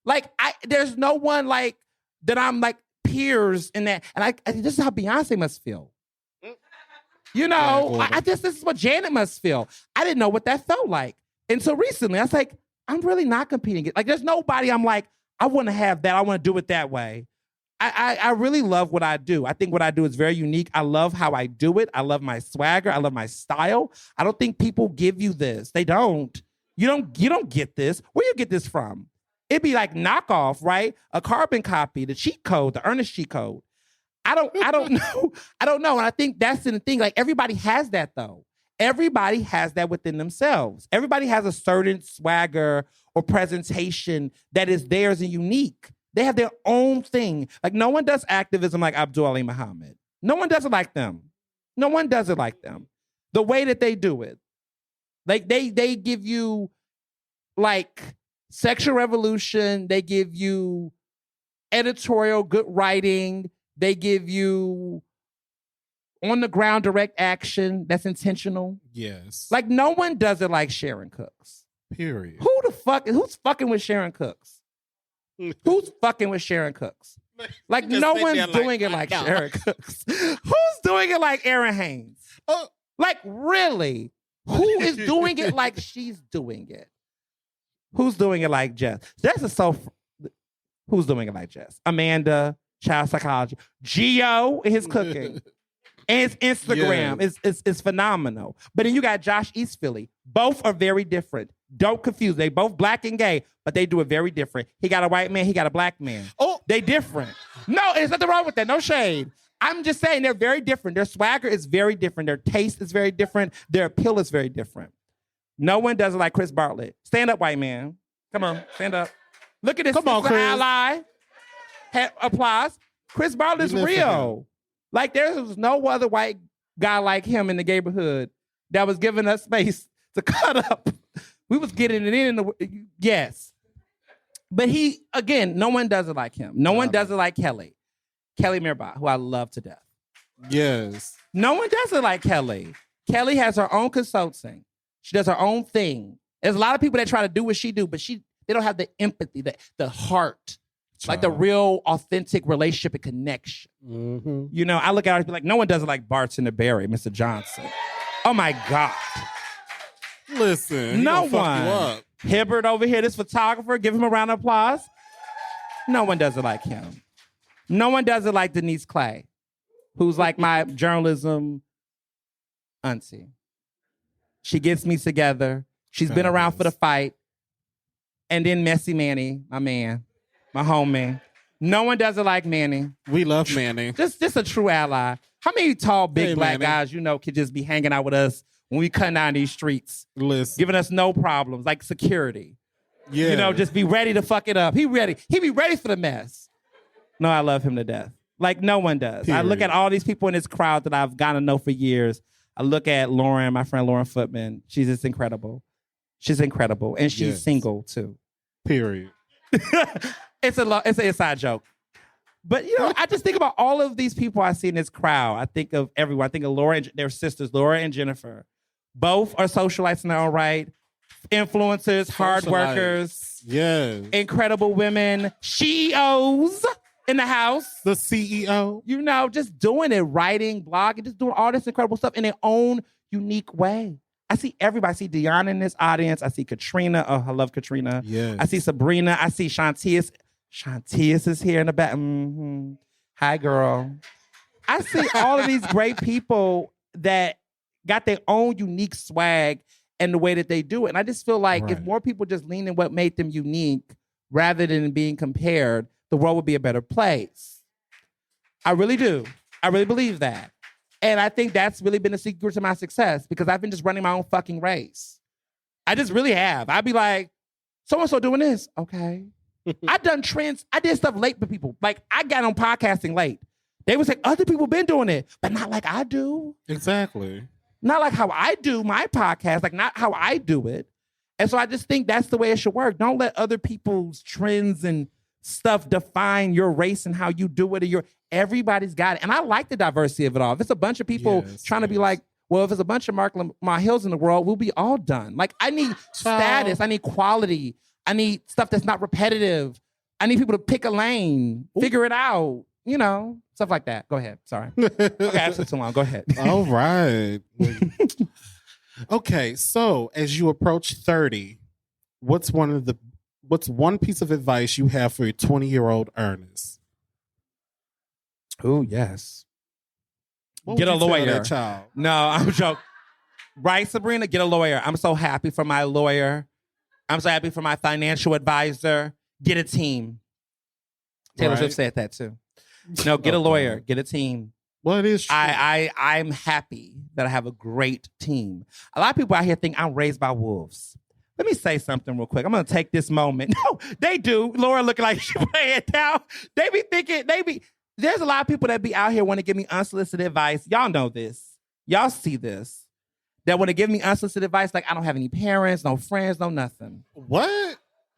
Like, there's no one like that I'm like peers in that. And this is how Beyonce must feel. This is what Janet must feel. I didn't know what that felt like. And so recently I was like, I'm really not competing. Like, there's nobody I'm like, I want to have that. I want to do it that way. I really love what I do. I think what I do is very unique. I love how I do it. I love my swagger. I love my style. I don't think people give you this. They don't. You don't get this. Where you get this from? It'd be like knockoff, right? A carbon copy, the cheat code, the Ernest cheat code. I don't know. I don't know. And I think that's the thing. Like, everybody has that though. Everybody has that within themselves. Everybody has a certain swagger or presentation that is theirs and unique. They have their own thing. Like, no one does activism like Abdul Ali Muhammad. No one does it like them. No one does it like them. The way that they do it. Like, they give you like sexual revolution. They give you editorial good writing. They give you on the ground direct action that's intentional.
Yes.
Like, no one does it like Sharon Cooks.
Period.
Who's fucking with Sharon Cooks? Who's fucking with Sharon Cooks? Like, no one's doing it like Sharon Cooks. Who's doing it like Erin Haynes? Like, really? Who is doing it like she's doing it? Who's doing it like Jess? Who's doing it like Jess? Amanda, child psychology. Gio and his cooking. And his Instagram is phenomenal. But then you got Josh East Philly. Both are very different. Don't confuse. They both black and gay, but they do it very different. He got a white man, he got a black man. Oh, they different. No, there's nothing wrong with that. No shade. I'm just saying they're very different. Their swagger is very different. Their taste is very different. Their appeal is very different. No one does it like Chris Bartlett. Stand up, white man. Come on, stand up. Look at this.
Come on, Chris.
Ally. Applause. Chris Bartlett's real. Like there was no other white guy like him in the neighborhood that was giving us space to cut up. We was getting it in yes. But no one does it like him. No one does it like Kelly. Kelly Mirabah, who I love to death.
Yes.
No one does it like Kelly. Kelly has her own consulting. She does her own thing. There's a lot of people that try to do what she do, but they don't have the empathy, the heart, like the real authentic relationship and connection.
Mm-hmm.
You know, I look at her and be like, no one does it like Bartender Barry, Mr. Johnson. Oh my God.
Listen,
no one. Hibbert over here, this photographer, give him a round of applause. No one does it like him. No one does it like Denise Clay, who's like my journalism auntie. She gets me together. She's been around for the fight. And then Messy Manny, my man, my homie. No one does it like Manny.
We love Manny.
Just a true ally. How many tall, big black
Manny.
guys, could just be hanging out with us when we cut down these streets?
Listen.
Giving us no problems, like security.
Yeah.
Just be ready to fuck it up. He ready. He be ready for the mess. No, I love him to death. Like no one does.
Period.
I look at all these people in this crowd that I've gotten to know for years. I look at Lauren, my friend Lauren Footman. She's just incredible. She's incredible. And she's single too.
Period.
It's an inside joke. But I just think about all of these people I see in this crowd. I think of everyone. I think of Laura and their sisters, Laura and Jennifer. Both are socialites in their own right. Influencers, hard workers.
Yes.
Incredible women. CEOs in the house.
The CEO.
Just doing it, writing, blogging, just doing all this incredible stuff in their own unique way. I see everybody. I see Deanna in this audience. I see Katrina. Oh, I love Katrina.
Yes.
I see Sabrina. I see Shantias. Shantias is here in the back. Mm-hmm. Hi, girl. I see all of these great people that got their own unique swag and the way that they do it. And I just feel like if more people just lean in what made them unique rather than being compared, the world would be a better place. I really do. I really believe that. And I think that's really been the secret to my success because I've been just running my own fucking race. I just really have. I'd be like, so-and-so doing this. Okay. I done trends. I did stuff late for people. Like, I got on podcasting late. They would say, other people been doing it, but not like I do.
Exactly.
Not like how I do my podcast, like not how I do it. And so I just think that's the way it should work. Don't let other people's trends and stuff define your race and how you do it. Everybody's got it. And I like the diversity of it all. If it's a bunch of people trying to be like, well, if it's a bunch of Mark Lamar Hills in the world, we'll be all done. Like, I need status. I need quality. I need stuff that's not repetitive. I need people to pick a lane, figure it out, stuff like that. Go ahead. Sorry. Okay, I've said too long. Go ahead.
All right. Okay, so as you approach 30, what's one piece of advice you have for a 20-year-old Ernest?
Oh, yes.
Get
a lawyer.
That child?
No, I'm joking. Right, Sabrina? Get a lawyer. I'm so happy for my lawyer. I'm so happy for my financial advisor. Get a team. Taylor Swift said that too. No, get a lawyer. Get a team.
Well, it is true.
I'm happy that I have a great team. A lot of people out here think I'm raised by wolves. Let me say something real quick. I'm going to take this moment. No, they do. Laura looking like she put her head down. They be thinking, there's a lot of people that be out here want to give me unsolicited advice. Y'all know this. Y'all see this. That want to give me unsolicited advice like I don't have any parents, no friends, no nothing.
What?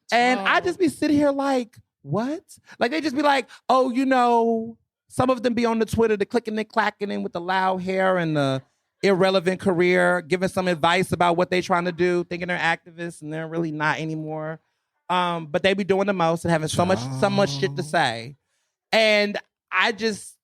And I just be sitting here like, what? Like they just be like, oh, some of them be on the Twitter, the clicking and clacking in with the loud hair and the irrelevant career, giving some advice about what they trying to do, thinking they're activists and they're really not anymore. But they be doing the most and having so much shit to say. And I just,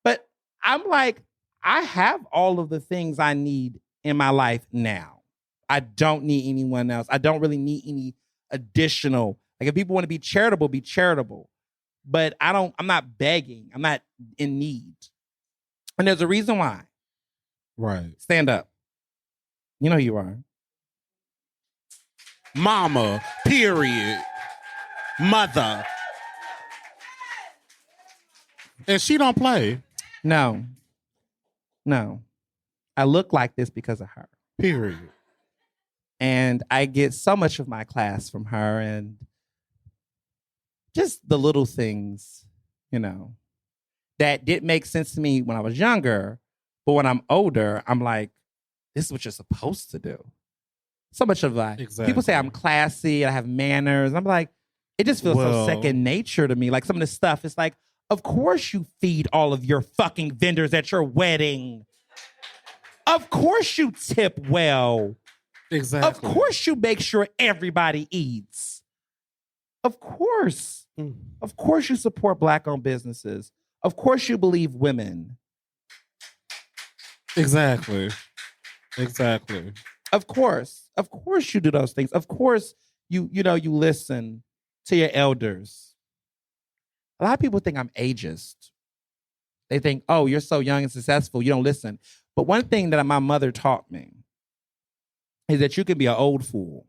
but I'm like, I have all of the things I need in my life now. I don't need anyone else. I don't really need any additional. Like if people want to be charitable, be charitable. But I'm not begging. I'm not in need. And there's a reason why.
Right.
Stand up. You know who you are.
Mama, period. Mother. And she don't play.
No. I look like this because of her.
Period.
And I get so much of my class from her and just the little things, that didn't make sense to me when I was younger. But when I'm older, I'm like, this is what you're supposed to do. So much of like, people say I'm classy, I have manners. I'm like, it just feels so second nature to me. Like some of this stuff, it's like, of course you feed all of your fucking vendors at your wedding. Of course you tip well.
Exactly.
Of course you make sure everybody eats. Of course. Of course you support Black-owned businesses. Of course you believe women.
Exactly.
Of course you do those things. Of course you listen to your elders. A lot of people think I'm ageist. They think, oh, you're so young and successful, you don't listen. But one thing that my mother taught me is that you can be an old fool.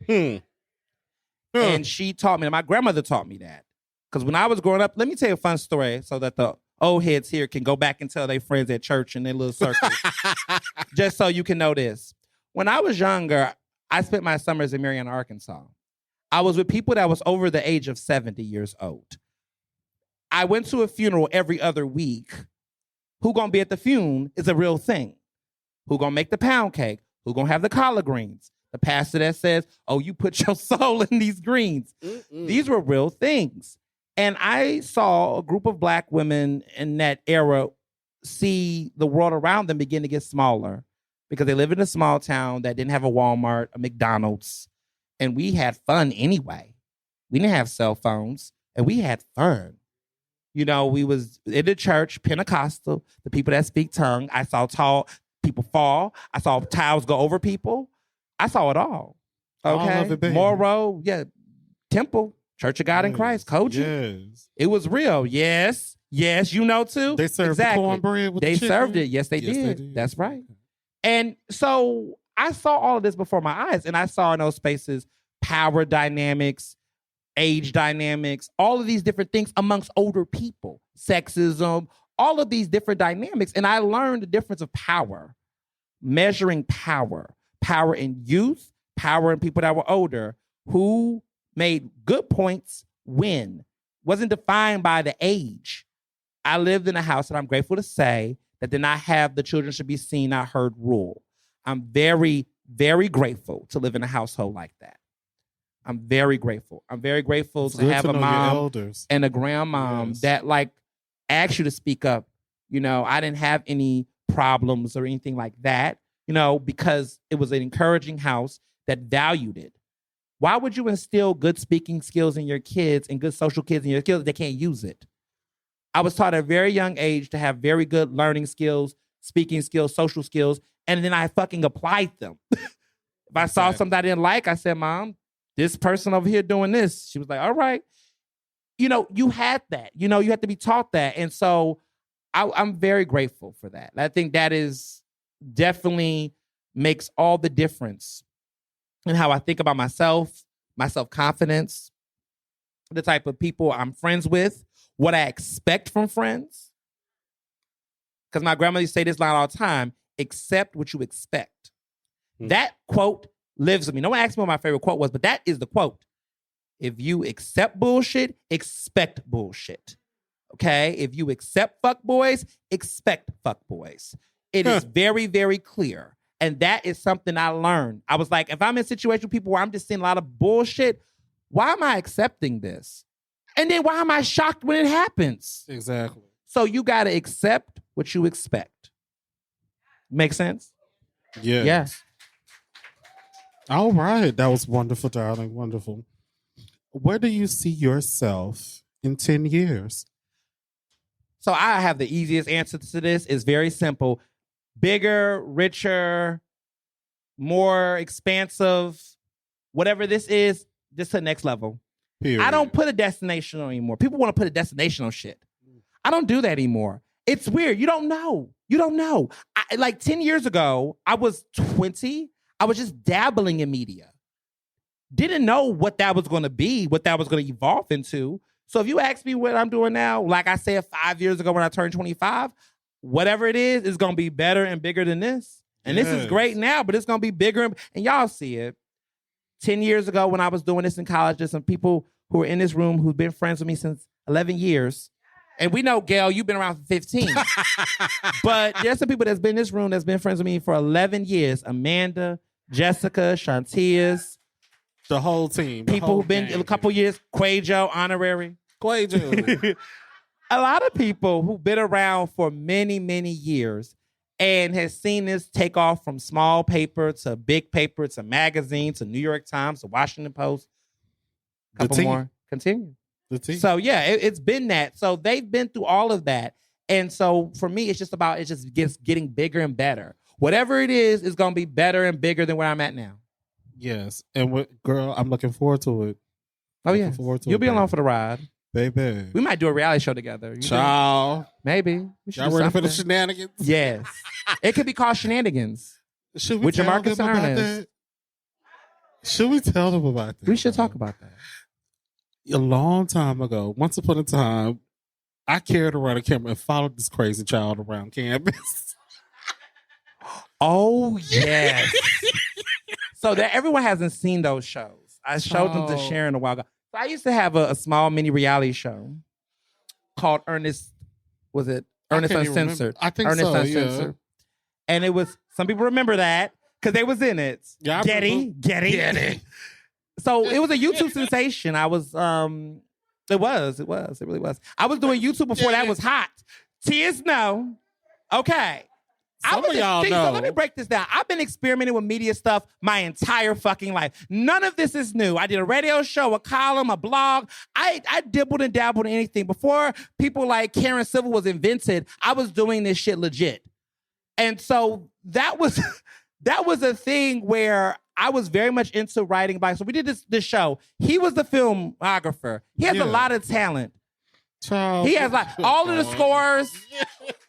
And she taught me, and my grandmother taught me that. Because when I was growing up, let me tell you a fun story so that the old heads here can go back and tell their friends at church in their little circle. Just so you can know this. When I was younger, I spent my summers in Marianna, Arkansas. I was with people that was over the age of 70 years old. I went to a funeral every other week. Who gonna be at the funeral is a real thing. Who gonna make the pound cake? Who gonna have the collard greens? The pastor that says, oh, you put your soul in these greens. These were real things. And I saw a group of Black women in that era see the world around them begin to get smaller because they live in a small town that didn't have a Walmart, a McDonald's, and we had fun anyway. We didn't have cell phones, and we had fun. You know, we was in the church, Pentecostal, the people that speak tongue. I saw tall people fall. I saw tiles go over people. I saw it all. Okay.
All of it, baby.
Morrow, Temple, Church of God in Christ, Koji.
Yes.
It was real. Yes, you know too.
They served the cornbread with
They
the chicken.
served it. Yes, they did. That's right. And so I saw all of this before my eyes, and I saw in those spaces power dynamics, age dynamics, all of these different things amongst older people, sexism, all of these different dynamics. And I learned the difference of power, measuring power in youth, power in people that were older, who made good points win. Wasn't defined by the age. I lived in a house, and I'm grateful to say that did not have the children should be seen, not heard rule. I'm very, very grateful to live in a household like that. I'm very grateful. I'm very grateful to have a mom and a grandmom that like asked you to speak up. You know, I didn't have any problems or anything like that, you know, because it was an encouraging house that valued it. Why would you instill good speaking skills in your kids and good social skills in your kids if they can't use it? I was taught at a very young age to have very good learning skills, speaking skills, social skills, and then I fucking applied them. If I saw something I didn't like, I said, Mom, this person over here doing this. She was like, all right. You know, you had that. You know, you had to be taught that. And so I'm very grateful for that. I think that is definitely makes all the difference in how I think about myself, my self-confidence, the type of people I'm friends with, what I expect from friends. Because my grandmother used to say this line all the time, accept what you expect. That quote lives with me. No one asked me what my favorite quote was, but that is the quote. If you accept bullshit, expect bullshit. Okay? If you accept fuckboys, expect fuckboys. It is very, very clear. And that is something I learned. I was like, if I'm in a situation with people where I'm just seeing a lot of bullshit, why am I accepting this? And then why am I shocked when it happens?
Exactly.
So you got to accept what you expect. Make sense?
Yeah.
Yes.
All right. That was wonderful, darling. Wonderful. Where do you see yourself in 10 years?
So I have the easiest answer to this. It's very simple. Bigger, richer, more expansive, whatever this is, just to the next level. Period. I don't put a destination on anymore. People want to put a destination on shit. I don't do that anymore. It's weird. You don't know. Like 10 years ago, I was 20. I was just dabbling in media. Didn't know what that was going to be, what that was going to evolve into. So if you ask me what I'm doing now, like I said 5 years ago when I turned 25, whatever it is going to be better and bigger than this. And this is great now, but it's going to be bigger. And y'all see it. 10 years ago when I was doing this in college, there's some people who are in this room who've been friends with me since 11 years. And we know, Gail, you've been around for 15. But there's some people that's been in this room that's been friends with me for 11 years. Amanda, Jessica, Shantias.
The whole team.
People who've been a couple years. Quajo, honorary.
Quajo.
A lot of people who've been around for many, many years and has seen this take off from small paper to big paper to magazine to New York Times to Washington Post. A couple more. Continue. So yeah, it's been that. So they've been through all of that. And so for me, it's just getting bigger and better. Whatever it is going to be better and bigger than where I'm at now.
Yes. And girl, I'm looking forward to it.
Oh yeah. You'll be along for the ride.
Baby.
We might do a reality show together.
Ciao.
Maybe.
Y'all ready for the shenanigans?
Yes. It could be called Shenanigans.
Should we
with Jamarcus
them about
Ernest.
that? Should we tell them about that?
We should talk about that.
A long time ago, once upon a time, I carried around a camera and followed this crazy child around campus.
Oh, yes. So that everyone hasn't seen those shows. I showed them to Sharon a while ago. So I used to have a small mini reality show called Ernest. Was it Ernest Uncensored?
I think
Ernest
so,
Uncensored. Yeah. And it was, some people remember that because they was in it.
Yeah,
Getty. So it was a YouTube sensation. It really was. I was doing YouTube before that was hot. Tears, no. Okay.
Some of y'all know.
So let me break this down. I've been experimenting with media stuff my entire fucking life. None of this is new. I did a radio show, a column, a blog. I dibbled and dabbled in anything. Before people like Karen Civil was invented, I was doing this shit legit. And so that was a thing where I was very much into writing about. So we did this show. He was the filmographer. He has a lot of talent. He has like all of the scores.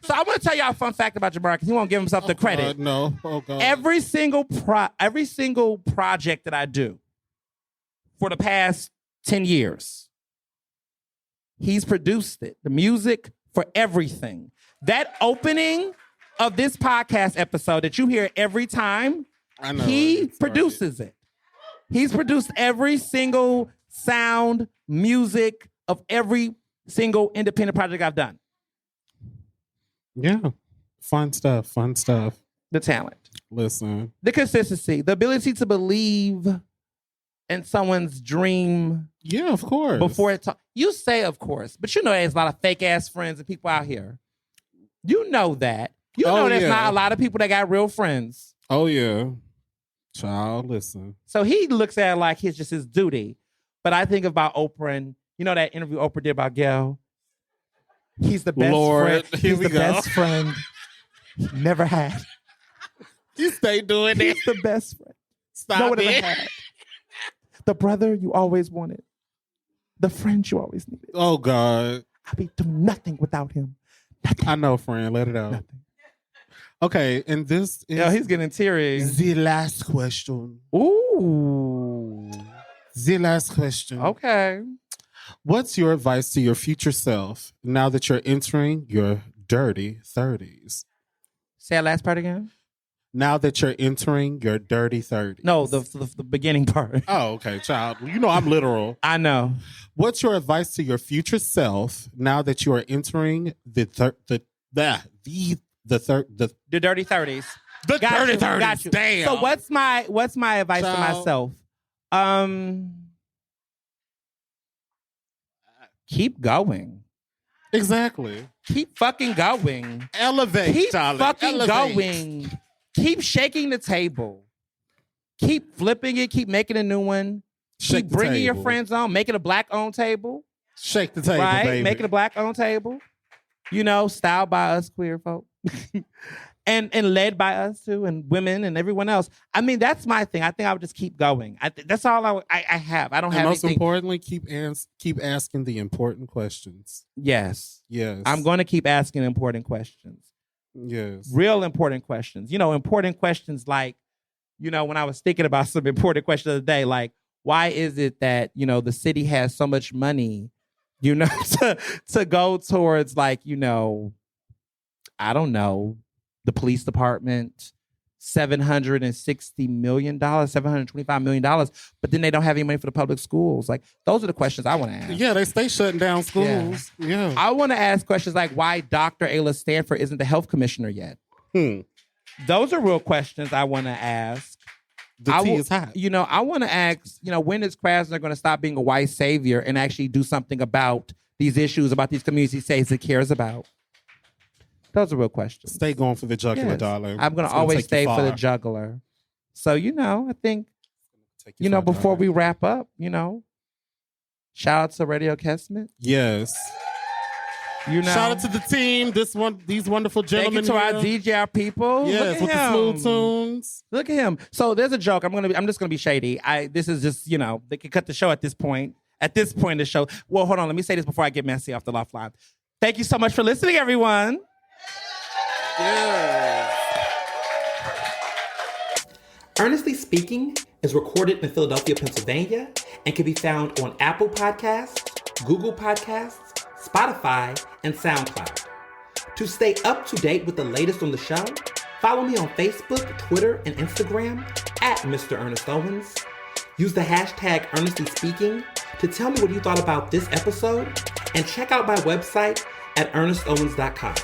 So I want to tell y'all a fun fact about Jamarcus. He won't give himself the credit.
No. Oh, God.
Every single project that I do for the past 10 years, he's produced it. The music for everything. That opening of this podcast episode that you hear every time,
I know,
he produces it. He's produced every single sound, music of every single independent project I've done.
Yeah. Fun stuff.
The talent.
Listen.
The consistency. The ability to believe in someone's dream.
Yeah, of course.
Before it you say of course, but you know there's a lot of fake ass friends and people out here. You know that. You know there's not a lot of people that got real friends.
Oh yeah. Child, listen.
So he looks at it like it's just his duty. But I think about Oprah and you know that interview Oprah did about Gail? He's the best friend. He's the best friend he never had.
You stay doing that.
He's the best friend.
Stop
no one
it.
ever had. The brother you always wanted. The friend you always needed.
Oh, God.
I'd be doing nothing without him. Nothing.
I know, friend. Let it out.
Nothing.
Okay, and this is...
Yo, he's getting teary.
The last question.
Ooh.
The last question.
Okay.
What's your advice to your future self now that you're entering your dirty 30s?
Say that last part again.
Now that you're entering your dirty 30s.
No, the beginning part.
Oh, okay, child. You know I'm literal.
I know.
What's your advice to your future self now that you are entering the dirty 30s?
The dirty 30s. Got you.
Damn.
So what's my advice to myself? Keep going.
Exactly.
Keep fucking going.
Elevate,
Keep
darling.
fucking
Elevate.
going. Keep shaking the table. Keep flipping it. Keep making a new one.
Shake
Keep bringing your
table.
friends on. Make it a black-owned table.
Shake the table,
right?
baby.
Make it a black-owned table. You know, styled by us queer folk. and led by us too, and women and everyone else. I mean, that's my thing. I think I would just keep going. That's all I have. I don't have
most
anything.
importantly, keep asking the important questions.
Yes.
Yes.
I'm going to keep asking important questions.
Yes.
Real important questions. You know, important questions like, you know, when I was thinking about some important questions the other day, like, why is it that, you know, the city has so much money, you know, to go towards like, you know, I don't know, the police department, $760 million, $725 million, but then they don't have any money for the public schools. Like, those are the questions I want to ask.
Yeah, they stay shutting down schools. Yeah.
I want to ask questions like why Dr. Ayla Stanford isn't the health commissioner yet. Those are real questions I want to ask.
The tea is hot.
I want to ask, when is Krasner going to stop being a white savior and actually do something about these issues, about these communities he says he cares about? Those are real questions.
Stay going for the jugular, darling.
I'm going to always stay for the jugular. So, I think, before we wrap up, shout out to RADIOKISMET.
Yes. Shout out to the team, these wonderful gentlemen.
Thank you to our DJ people.
Yes, with the smooth tunes.
Look at him. So there's a joke. I'm just gonna be shady. This is just, they can cut the show at this point. At this point in the show. Well, hold on. Let me say this before I get messy off the loft line. Thank you so much for listening, everyone.
Yeah. Ernestly Speaking is recorded in Philadelphia, Pennsylvania, and can be found on Apple Podcasts, Google Podcasts, Spotify, and SoundCloud. To stay up to date with the latest on the show, follow me on Facebook, Twitter, and Instagram at Mr. Ernest Owens. Use the hashtag Ernestly Speaking to tell me what you thought about this episode, and check out my website at ernestowens.com.